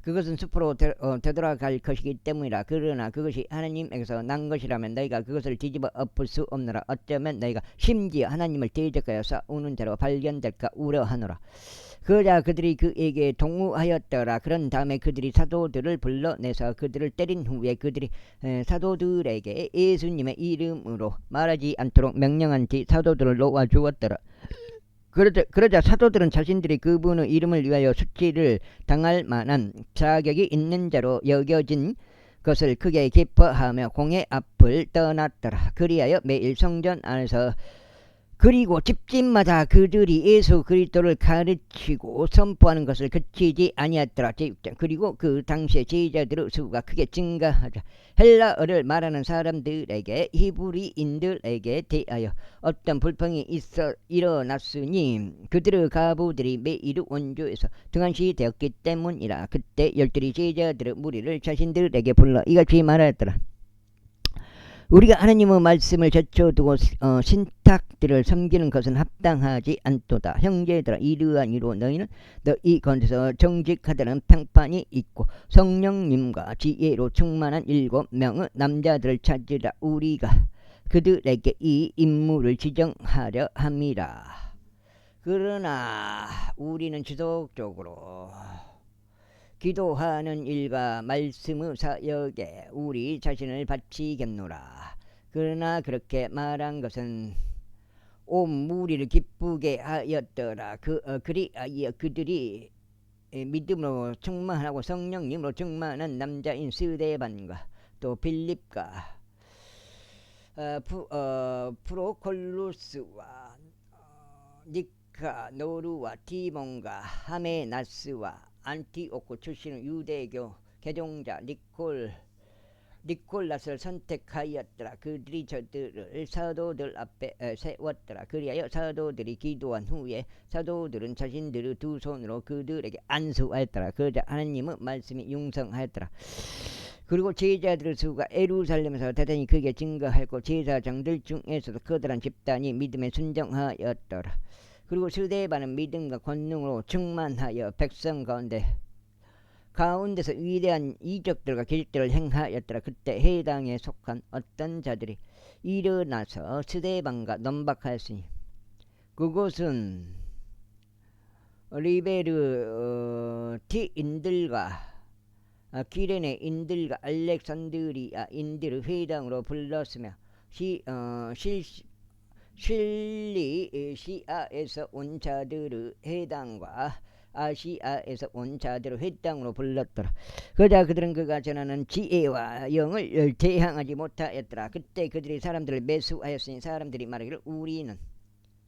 그것은 숲으로 되돌아갈 것이기 때문이라. 그러나 그것이 하나님에게서 난 것이라면 너희가 그것을 뒤집어 엎을 수 없노라. 어쩌면 너희가 심지어 하나님을 대적하여 싸우는 자로 발견될까 우려하노라. 그러자 그들이 그에게 동의하였더라. 그런 다음에 그들이 사도들을 불러내서 그들을 때린 후에 그들이 사도들에게 예수님의 이름으로 말하지 않도록 명령한 뒤 사도들을 놓아주었더라. 그러자 사도들은 자신들이 그분의 이름을 위하여 수치를 당할 만한 자격이 있는 자로 여겨진 것을 크게 기뻐하며 공회 앞을 떠났더라. 그리하여 매일 성전 안에서 그리고 집집마다 그들이 예수 그리스도를 가르치고 선포하는 것을 그치지 아니하더라. 제6장 그리고 그 당시에 제자들의 수가 크게 증가하자 헬라어를 말하는 사람들에게 히브리인들에게 대하여 어떤 불평이 일어났으니 그들의 가부들이 매일 원조에서 등한시 되었기 때문이라. 그때 열둘이 제자들의 무리를 자신들에게 불러 이같이 말하였더라. 우리가 하나님의 말씀을 제쳐두고 신탁들을 섬기는 것은 합당하지 않도다. 형제들아, 이러한 이로 너희는 너희 가운데서 정직하다는 평판이 있고 성령님과 지혜로 충만한 7명의 남자들을 찾으라. 우리가 그들에게 이 임무를 지정하려 함이라. 그러나 우리는 지속적으로 기도하는 일과 말씀의 사역에 우리 자신을 바치겠노라. 그러나 그렇게 말한 것은 온 무리를 기쁘게 하였더라. 그리하여 그들이 믿음으로 충만하고 성령님으로 충만한 남자인 스데반과 또 빌립과 프로콜루스와 니카노르와 디몬과 하메나스와 안티오코 출신의 유대교 개종자 니콜라스를 선택하였더라. 그들이 저들을 사도들 앞에 세웠더라. 그리하여 사도들이 기도한 후에 사도들은 자신들의 두 손으로 그들에게 안수하였더라. 그러자 하나님의 말씀이 융성하였더라. 그리고 제자들의 수가 예루살렘에서 대단히 크게 증가하였고 제사장들 중에서도 커다란 집단이 믿음에 순종하였더라. 그리고 스데반은 믿음과 권능으로 충만하여 백성 가운데서 위대한 이적들과 기적들을 행하였더라. 그때 해당에 속한 어떤 자들이 일어나서 스데반과 논박하였으니 그곳은 리베르티인들과 기레네 인들과 알렉산드리아 인들의 회당으로 불렀으며 실리시아에서 온 자들의 회당과 아시아에서 온 자들의 회당으로 불렀더라. 그러자 그들은 그가 전하는 지혜와 영을 대항하지 못하였더라. 그때 그들이 사람들을 매수하였으니 사람들이 말하기를 우리는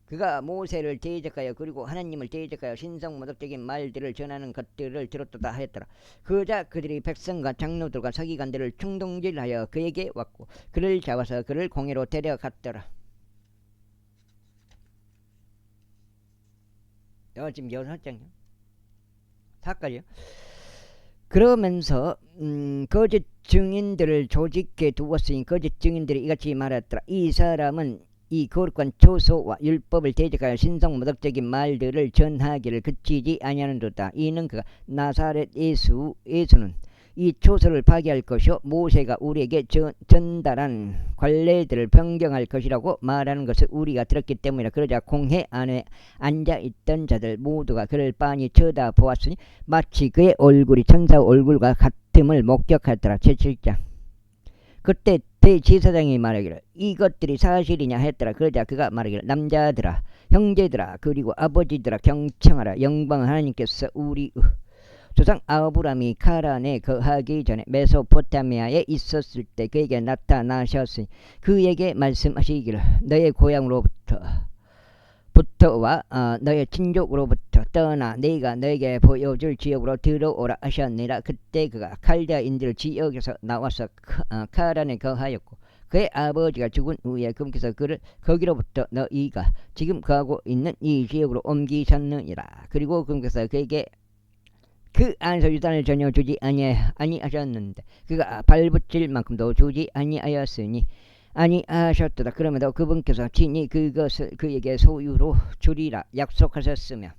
그가 모세를 대적하여 그리고 하나님을 대적하여 신성모독적인 말들을 전하는 것들을 들었도다 하였더라. 그러자 그들이 백성과 장로들과 서기관들을 충동질하여 그에게 왔고 그를 잡아서 그를 공회로 데려갔더라. 지금 6장이요. 4까지요. 그러면서 거짓 증인들을 조직해 두었으니 거짓 증인들이 이같이 말했더라. 이 사람은 이 거룩한 초소와 율법을 대적하여 신성모독적인 말들을 전하기를 그치지 아니하는도다. 이는 그가 나사렛 예수는 이 초소를 파괴할 것이요 모세가 우리에게 전달한 관례들을 변경할 것이라고 말하는 것을 우리가 들었기 때문이라. 그러자 공회 안에 앉아있던 자들 모두가 그를 빤히 쳐다보았으니 마치 그의 얼굴이 천사 얼굴과 같음을 목격하더라. 제7장. 그때 대제사장이 말하기를 이것들이 사실이냐 했더라. 그러자 그가 말하기를 남자들아 형제들아 그리고 아버지들아 경청하라. 영광 하나님께서 우리 조상 아브라함이 카란에 거하기 전에 메소포타미아에 있었을 때 그에게 나타나셨으니 그에게 말씀하시기를 너의 고향으로부터와 너의 친족으로부터 떠나 네가 너에게 보여줄 지역으로 들어오라 하셨느니라. 그때 그가 칼데아인들 지역에서 나와서 카란에 거하였고 그의 아버지가 죽은 후에 그분께서 그를 거기로부터 너희가 지금 거하고 있는 이 지역으로 옮기셨느니라. 그리고 그분께서 그에게 그 안에서 유단을 전혀 주지 아니하셨는데 그가 발붙일 만큼도 주지 아니하였으니 아니하셨도다. 그럼에도 그분께서 친히 그것을 그에게 소유로 주리라 약속하셨으며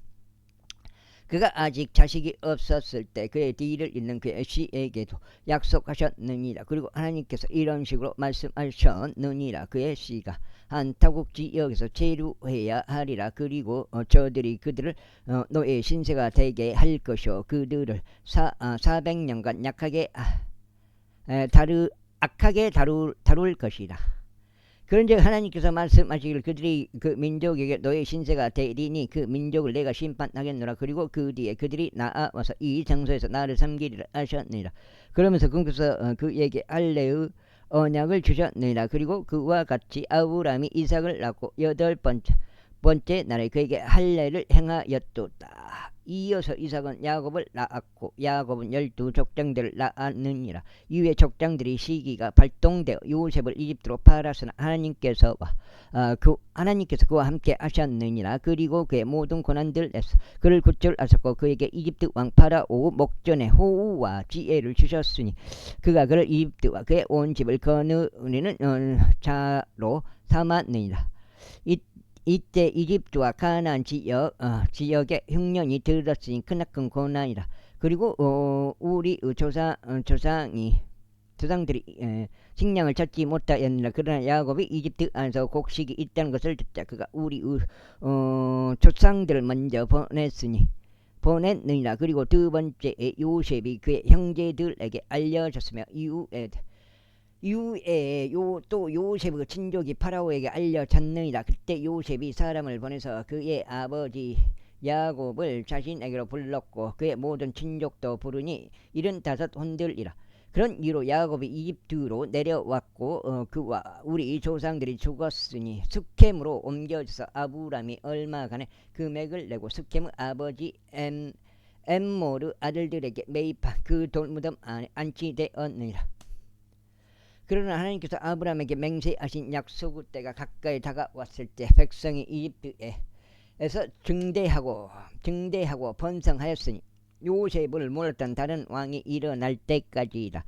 그가 아직 자식이 없었을 때 그의 뒤를 잇는 그의 씨에게도 약속하셨느니라. 그리고 하나님께서 이런 식으로 말씀하셨느니라. 그의 씨가 한 타국 지역에서 체류해야 하리라. 그리고 저들이 그들을 노예 신세가 되게 할 것이요 그들을 400년간 악하게 다룰 것이라. 그런즉 하나님께서 말씀하시기를 그들이 그 민족에게 노예 신세가 되리니 그 민족을 내가 심판하겠노라. 그리고 그 뒤에 그들이 나와서 이 장소에서 나를 섬기리라 하셨느니라. 그러면서 그분께서 그에게 할례의 언약을 주셨느니라. 그리고 그와 같이 아브라함이 이삭을 낳고 8번째 날에 그에게 할례를 행하였도다. 이어서 이삭은 야곱을 낳았고 야곱은 12족장들을 낳았느니라. 이후에 족장들이 시기가 발동되어 요셉을 이집트로 팔았으나 하나님께서 그와 함께 하셨느니라. 그리고 그의 모든 고난들에서 그를 구출하셨고 그에게 이집트 왕 파라오 목전에 호우와 지혜를 주셨으니 그가 그를 이집트와 그의 온 집을 거느리는 자로 삼았느니라. 이때 이집트와 가나안 지역에 흉년이 들었으니 크나큰 고난이라. 그리고 우리 조상들이 식량을 찾지 못하였느니라. 그러나 야곱이 이집트 안에서 곡식이 있다는 것을 듣자 그가 우리 조상들을 먼저 보냈느니라. 그리고 두 번째에 요셉이 그의 형제들에게 알려졌으며 이후에 또 요셉의 친족이 파라오에게 알려졌느니라. 그때 요셉이 사람을 보내서 그의 아버지 야곱을 자신에게로 불렀고 그의 모든 친족도 부르니 75혼들이라. 그런 이유로 야곱이 이집트로 내려왔고 그와 우리 조상들이 죽었으니 스켐으로 옮겨져서 아브라함이 얼마간의 금액을 내고 스켐의 아버지 엠모르 아들들에게 매입한 그 돌무덤 안에 안치되었느니라. 그러나 하나님께서 아브라함에게 맹세하신 약속의 때가 가까이 다가왔을 때 백성이 이집트에서 증대하고 번성하였으니 요셉을 몰았던 다른 왕이 일어날 때까지이라.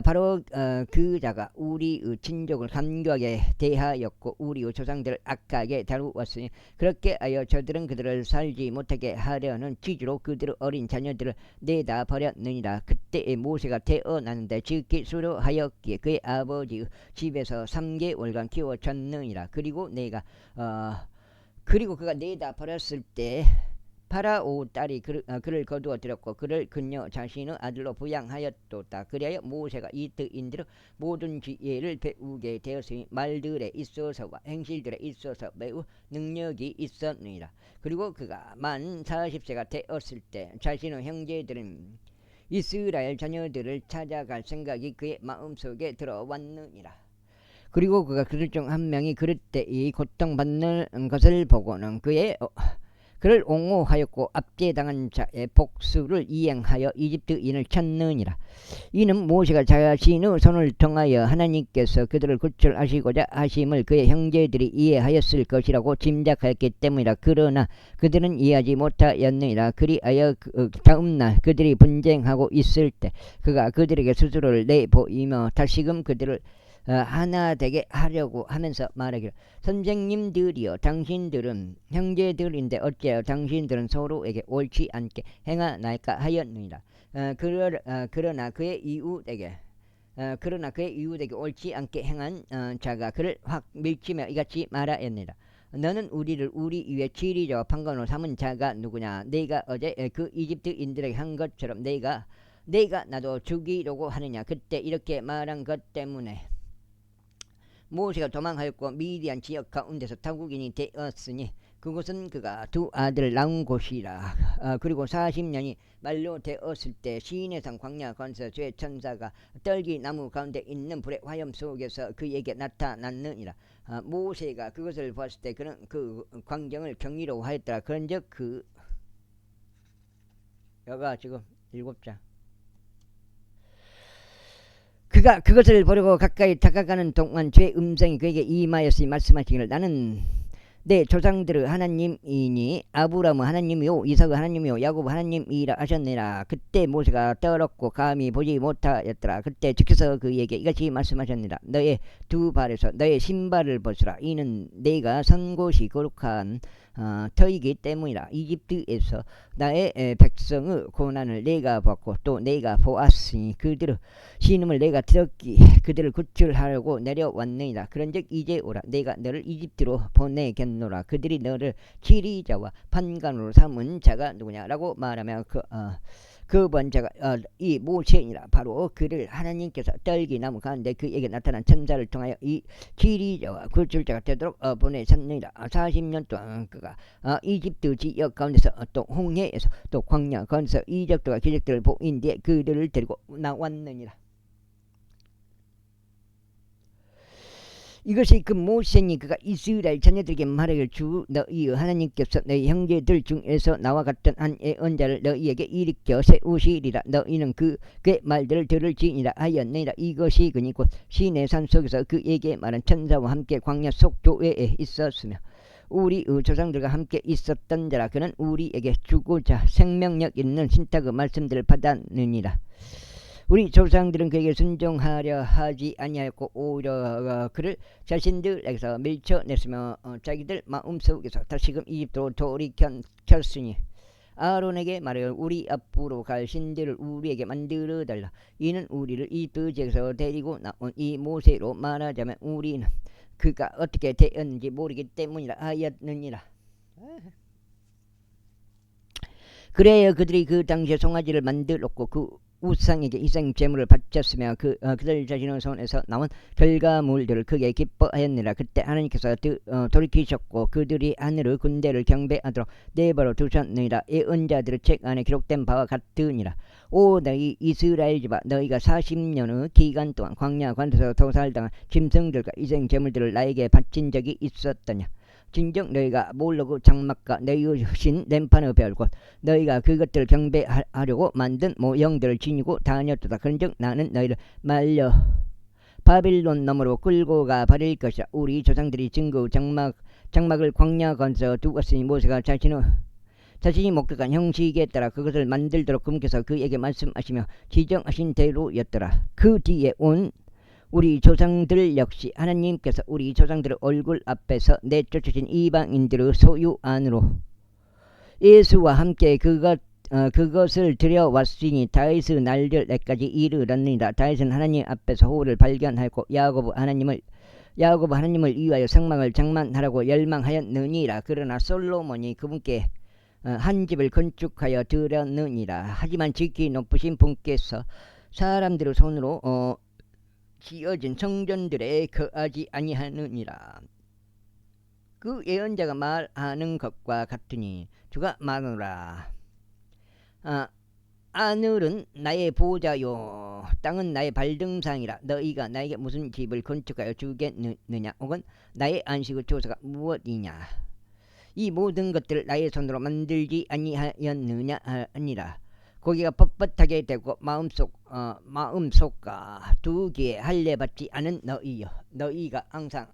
바로 그 자가 우리의 친족을 간교하게 대하였고 우리의 조상들을 악하게 다루었으니 그렇게 하여 저들은 그들을 살지 못하게 하려는 취지로 그들의 어린 자녀들을 내다 버렸느니라. 그때에 모세가 태어났는데 지극히 수려하였기에 그의 아버지의 집에서 3개월간 키워졌느니라. 그리고 그가 내다 버렸을 때 파라오 딸이 그를 거두어 들였고 그를 그녀 자신의 아들로 부양하였도다. 그리하여 모세가 이집트인들의 모든 지혜를 배우게 되었으니 말들에 있어서와 행실들에 있어서 매우 능력이 있었느니라. 그리고 그가 만 40세가 되었을 때 자신의 형제들은 이스라엘 자녀들을 찾아갈 생각이 그의 마음속에 들어왔느니라. 그리고 그가 그들 중 한 명이 그릇되이 고통받는 것을 보고는 그를 옹호하였고 압제당한 자의 복수를 이행하여 이집트인을 쳤느니라. 이는 모세가 자신의 손을 통하여 하나님께서 그들을 구출하시고자 하심을 그의 형제들이 이해하였을 것이라고 짐작하였기 때문이라. 그러나 그들은 이해하지 못하였느니라. 그리하여 다음날 그들이 분쟁하고 있을 때 그가 그들에게 스스로를 내보이며 다시금 그들을 하나 되게 하려고 하면서 말하기를, 선생님들이여, 당신들은 형제들인데 어찌하여 당신들은 서로에게 옳지 않게 행하나이까 하였느니라. 그러나 그의 이웃에게 옳지 않게 행한 자가 그를 확 밀치며 이같이 말하였느니라. 너는 우리를 우리 위에 치리자와 판관으로 삼은 자가 누구냐? 내가 어제 그 이집트인들에게 한 것처럼 내가 나도 죽이려고 하느냐? 그때 이렇게 말한 것 때문에 모세가 도망하였고 미디안 지역 가운데서 타국인이 되었으니 그곳은 그가 두 아들을 낳은 곳이라. 그리고 40년이 만료 되었을 때 시내산 광야 건서 죄 천사가 떨기 나무 가운데 있는 불의 화염 속에서 그에게 나타났느니라. 모세가 그것을 보았을 때 그는 그 광경을 경이로워하였더라. 그런즉 여가 지금 7장. 그가 그것을 보려고 가까이 다가가는 동안 죄 음성이 그에게 임하였으니 말씀하시기를, 나는 내 조상들의 하나님이니 아브라함은 하나님이요 이삭의 하나님이요 야곱 하나님이라 하셨느니라. 그때 모세가 떨었고 감히 보지 못하였더라. 그때 주께서 그에게 이같이 말씀하셨느니라. 너의 두 발에서 너의 신발을 벗으라. 이는 내가 선 곳이 거룩한 터이기 때문이라. 이집트에서 나의 백성의 고난을 내가 받고 또 내가 보았으니 그들의 신음을 내가 들었기에 그들을 구출하려고 내려왔느니라. 그런즉 이제 오라. 내가 너를 이집트로 보내겠노라. 그들이 너를 치리자와 판관으로 삼은 자가 누구냐라고 말하며 그 번자가 이 모세니라. 바로 그를 하나님께서 떨기나무 가운데 그에게 나타난 천사를 통하여 이 치리자와 구출자가 되도록 보내셨느니라. 40년 동안 그가 이집트 지역 가운데서 또 홍해에서 또 광야 가운데서 이적들과 기적들을 보인 뒤에 그들을 데리고 나왔느니라. 이것이 그 모세니 그가 이스라엘 자녀들에게 말하기를, 주 너희 하나님께서 너희 형제들 중에서 나와 같은 한 예언자를 너희에게 일으켜 세우시리라. 너희는 그의 말들을 들을지니라 하였느니라. 이것이 그니 곧 시내산 속에서 그에게 말한 천사와 함께 광야 속 교회에 있었으며 우리의 조상들과 함께 있었던 자라. 그는 우리에게 주고자 생명력 있는 신탁의 말씀들을 받았느니라. 우리 조상들은 그에게 순종하려 하지 아니하였고 오히려 그를 자신들에게서 밀쳐냈으며 자기들 마음속에서 다시금 이집트로 돌이켰으니 아론에게 말하여 우리 앞으로 갈 신들을 우리에게 만들어 달라. 이는 우리를 이집트 지역에서 데리고 나온 이 모세로 말하자면 우리는 그가 어떻게 되었는지 모르기 때문이라 하였느니라. 그래야 그들이 그 당시에 송아지를 만들었고 그 우상에게 희생 제물을 바쳤으며 그들 자신의 손에서 나온 결과물들을 크게 기뻐하였느니라. 그때 하나님께서 돌이키셨고 그들이 하늘의 군대를 경배하도록 내버려 두셨느니라. 예언자들의 책 안에 기록된 바와 같으니라. 오 너희 이스라엘 집아, 너희가 40년의 기간 동안 광야 관에서 도살당한 짐승들과 희생 제물들을 나에게 바친 적이 있었더냐. 진정 너희가 몰로그 장막과 너희의 신 렘판의 별 곧 너희가 그것들을 경배하려고 만든 모형들을 지니고 다녔도다. 그런즉 나는 너희를 말려 바빌론 너머로 끌고 가 버릴 것이라. 우리 조상들이 증거 장막을 광야 건서 두었으니 모세가 자신이 목격한 형식에 따라 그것을 만들도록 금께서 그에게 말씀하시며 지정하신 대로였더라. 그 뒤에 온 우리 조상들 역시 하나님께서 우리 조상들의 얼굴 앞에서 내쫓으신 이방인들의 소유 안으로 예수와 함께 그것을 들여왔으니 다윗의 날들에까지 이르렀느니라. 다윗은 하나님 앞에서 호를 발견하였고 야곱 하나님을 위하여 성막을 장만하라고 열망하였느니라. 그러나 솔로몬이 그분께 한 집을 건축하여 드렸느니라. 하지만 지극히 높으신 분께서 사람들의 손으로 지어진 성전들에 거하지 아니하느니라. 그 예언자가 말하는 것과 같으니 주가 말하노라. 하늘은 나의 보좌요 땅은 나의 발등상이라. 너희가 나에게 무슨 집을 건축하여 주겠느냐 혹은 나의 안식의 조사가 무엇이냐. 이 모든 것들을 나의 손으로 만들지 아니하였느냐 아니라 고기가 뻣뻣하게 되고 마음속과 두 개에 할례받지 않은 너희여, 너희가 항상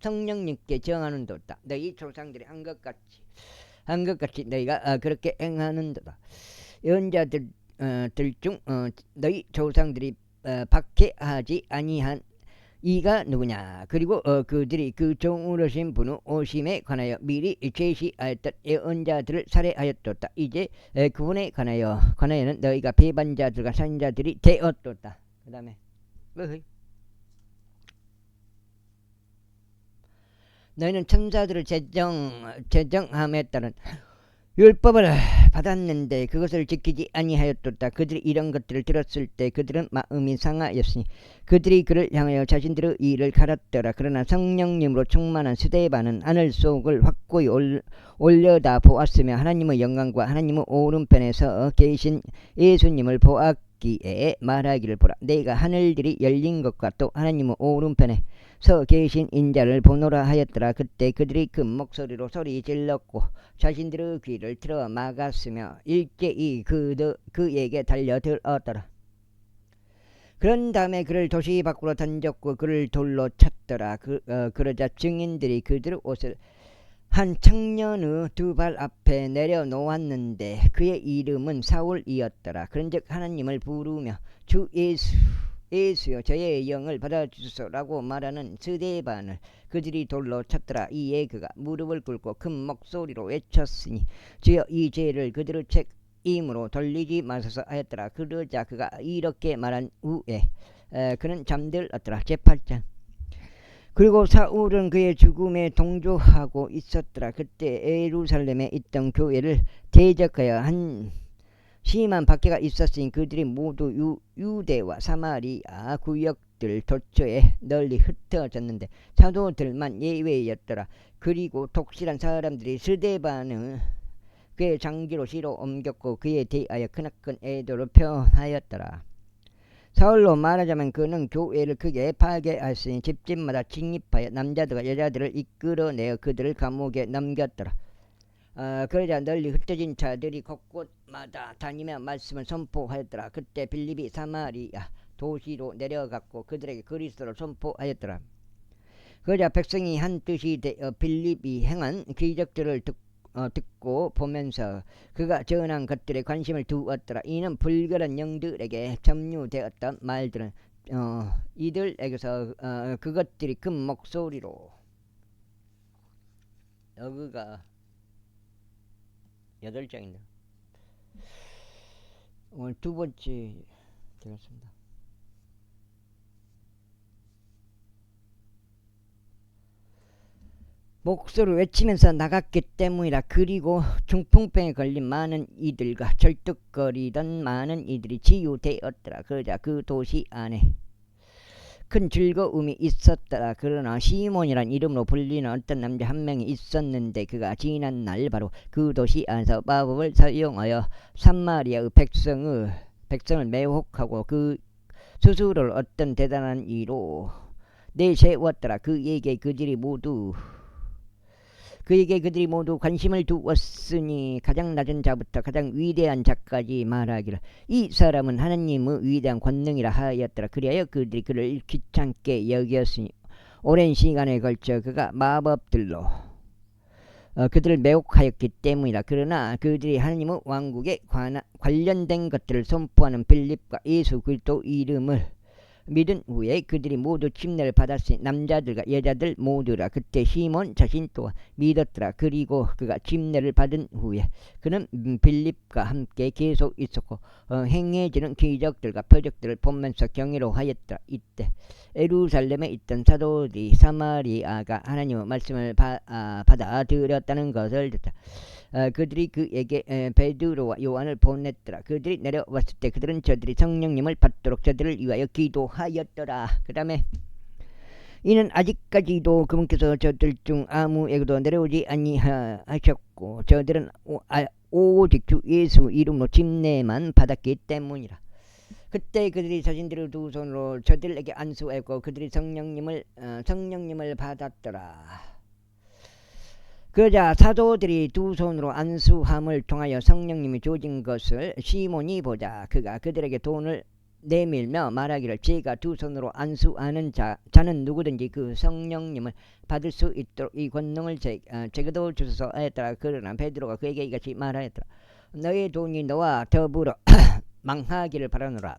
성령님께 정하는도다. 너희 조상들이 한 것 같이 너희가 그렇게 행하는도다. 예언자들 중 너희 조상들이 박해하지 아니한 이가 누구냐? 그리고 그들이 그 종으로신 분의 오심에 관하여 미리 제시하였던 예언자들을 살해하였도다. 이제 그분에 관하여는 너희가 배반자들과 산자들이 되었도다. 그 다음에 너희는 천사들을 제정함에 따른 율법을 받았는데 그것을 지키지 아니하였도다. 그들이 이런 것들을 들었을 때 그들은 마음이 상하였으니 그들이 그를 향하여 자신들의 일을 갈았더라. 그러나 성령님으로 충만한 스데반은 하늘 속을 확고히 올려다 보았으며 하나님의 영광과 하나님의 오른편에서 계신 예수님을 보았기에 말하기를 보라. 내가 하늘들이 열린 것과 또 하나님의 오른편에 서 계신 인자를 보노라 하였더라. 그때 그들이 큰 목소리로 소리 질렀고 자신들의 귀를 틀어 막았으며 일제히 그에게 달려들었더라. 그런 다음에 그를 도시 밖으로 던졌고 그를 돌로 쳤더라. 그러자 증인들이 그들의 옷을 한 청년의 두 발 앞에 내려놓았는데 그의 이름은 사울이었더라. 그런즉 하나님을 부르며 주 예수여 저의 영을 받아주소서라고 말하는 스데반을 그들이 돌로 쳤더라. 이에 그가 무릎을 꿇고 큰 목소리로 외쳤으니 주여 이 죄를 그들의 책임으로 돌리지 마소서 하였더라. 그러자 그가 이렇게 말한 후에 그는 잠들었더라. 제8장. 그리고 사울은 그의 죽음에 동조하고 있었더라. 그때 예루살렘에 있던 교회를 대적하여 한 심한 박해가 있었으니 그들이 모두 유대와 사마리아 구역들 도처에 널리 흩어졌는데 사도들만 예외였더라. 그리고 독실한 사람들이 스데반을 그의 장기로 시로 옮겼고 그에 대하여 크나큰 애도를 표하였더라. 사울로 말하자면 그는 교회를 크게 파괴하였으니 집집마다 침입하여 남자들과 여자들을 이끌어내어 그들을 감옥에 넘겼더라. 그러자 널리 흩어진 자들이 곳곳마다 다니며 말씀을 선포하였더라. 그때 빌립이 사마리아 도시로 내려갔고 그들에게 그리스도를 선포하였더라. 그러자 백성이 한 뜻이 되어 빌립이 행한 기적들을 듣고 보면서 그가 전한 것들에 관심을 두었더라. 이는 불결한 영들에게 점유되었던 말들은 이들에게서 그것들이 큰 목소리로 여기가 8장입니다. 오늘 두 번째 되겠습니다. 목소리를 외치면서 나갔기 때문이라. 그리고 중풍병에 걸린 많은 이들과 절뚝거리던 많은 이들이 치유되었더라. 그러자 그 도시 안에 큰 즐거움이 있었더라. 그러나 시몬이란 이름으로 불리는 어떤 남자 한 명이 있었는데 그가 지난 날 바로 그 도시 안에서 마법을 사용하여 삼마리아의 백성을 매혹하고 그 스스로를 어떤 대단한 이로 내세웠더라. 그에게 그들이 모두 관심을 두었으니 가장 낮은 자부터 가장 위대한 자까지 말하기를 이 사람은 하나님의 위대한 권능이라 하였더라. 그리하여 그들이 그를 귀찮게 여겼으니 오랜 시간에 걸쳐 그가 마법들로 그들을 매혹하였기 때문이라. 그러나 그들이 하나님의 왕국에 관련된 것들을 선포하는 빌립과 예수 그리스도 이름을 믿은 후에 그들이 모두 침례를 받았으니 남자들과 여자들 모두라. 그때 시몬 자신 또한 믿었더라. 그리고 그가 침례를 받은 후에 그는 빌립과 함께 계속 있었고 행해지는 기적들과 표적들을 보면서 경이로하였더라. 이때 예루살렘에 있던 사도들이 사마리아가 하나님의 말씀을 받아들였다는 것을 듣다. 그들이 그에게 베드로와 요한을 보냈더라. 그들이 내려왔을 때 그들은 저들이 성령님을 받도록 저들을 위하여 기도하였더라. 그 다음에 이는 아직까지도 그분께서 저들 중 아무에게도 내려오지 아니하셨고 저들은 오직 주 예수 이름으로 침례만 받았기 때문이라. 그때 그들이 자신들의 두 손으로 저들에게 안수하였고 그들이 성령님을 받았더라. 그러자 사도들이 두 손으로 안수함을 통하여 성령님이 주어진 것을 시몬이 보자 그가 그들에게 돈을 내밀며 말하기를 제가 두 손으로 안수하는 자는 누구든지 그 성령님을 받을 수 있도록 이 권능을 제게도 주소서 하였더라. 그러나 베드로가 그에게 이같이 말하였더라. 너의 돈이 너와 더불어 망하기를 바라노라.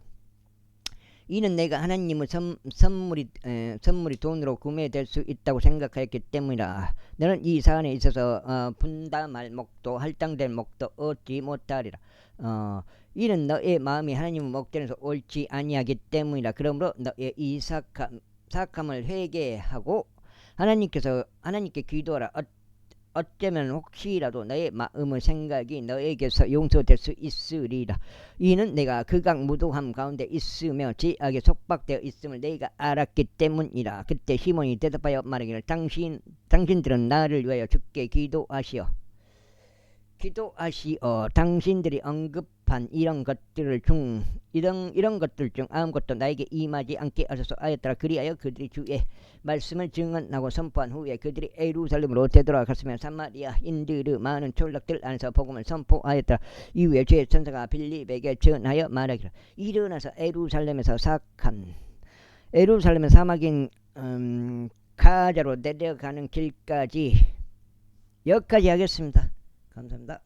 이는 내가 하나님의 선물이 돈으로 구매될 수 있다고 생각하였기 때문이라. 너는 이 사안에 있어서 분담할 목도 할당될 목도 얻지 못하리라. 이는 너의 마음이 하나님의 목전에서 옳지 아니하기 때문이라. 그러므로 너의 이 사악함을 회개하고 하나님께 기도하라. 어쩌면 혹시라도 너의 마음의 생각이 너에게서 용서될 수 있으리라. 이는 내가 극악 무도함 가운데 있으며 죄악에 속박되어 있음을 내가 알았기 때문이라. 그때 시몬이 대답하여 말하기를 당신들은 나를 위하여 주께 기도하시오. 당신들이 언급한 이런 것들 중 아무것도 나에게 임하지 않게 하소서 하였더라. 그리하여 그들이 주의 말씀을 증언하고 선포한 후에 그들이 예루살렘으로 되돌아갔으며 사마리아인들의 많은 촌락들 안에서 복음을 선포하였더라. 이후에 주의 천사가 빌립에게 전하여 말하기를 일어나서 예루살렘의 사막인 가자로 내려가는 길까지 여기까지 하겠습니다. 감사합니다.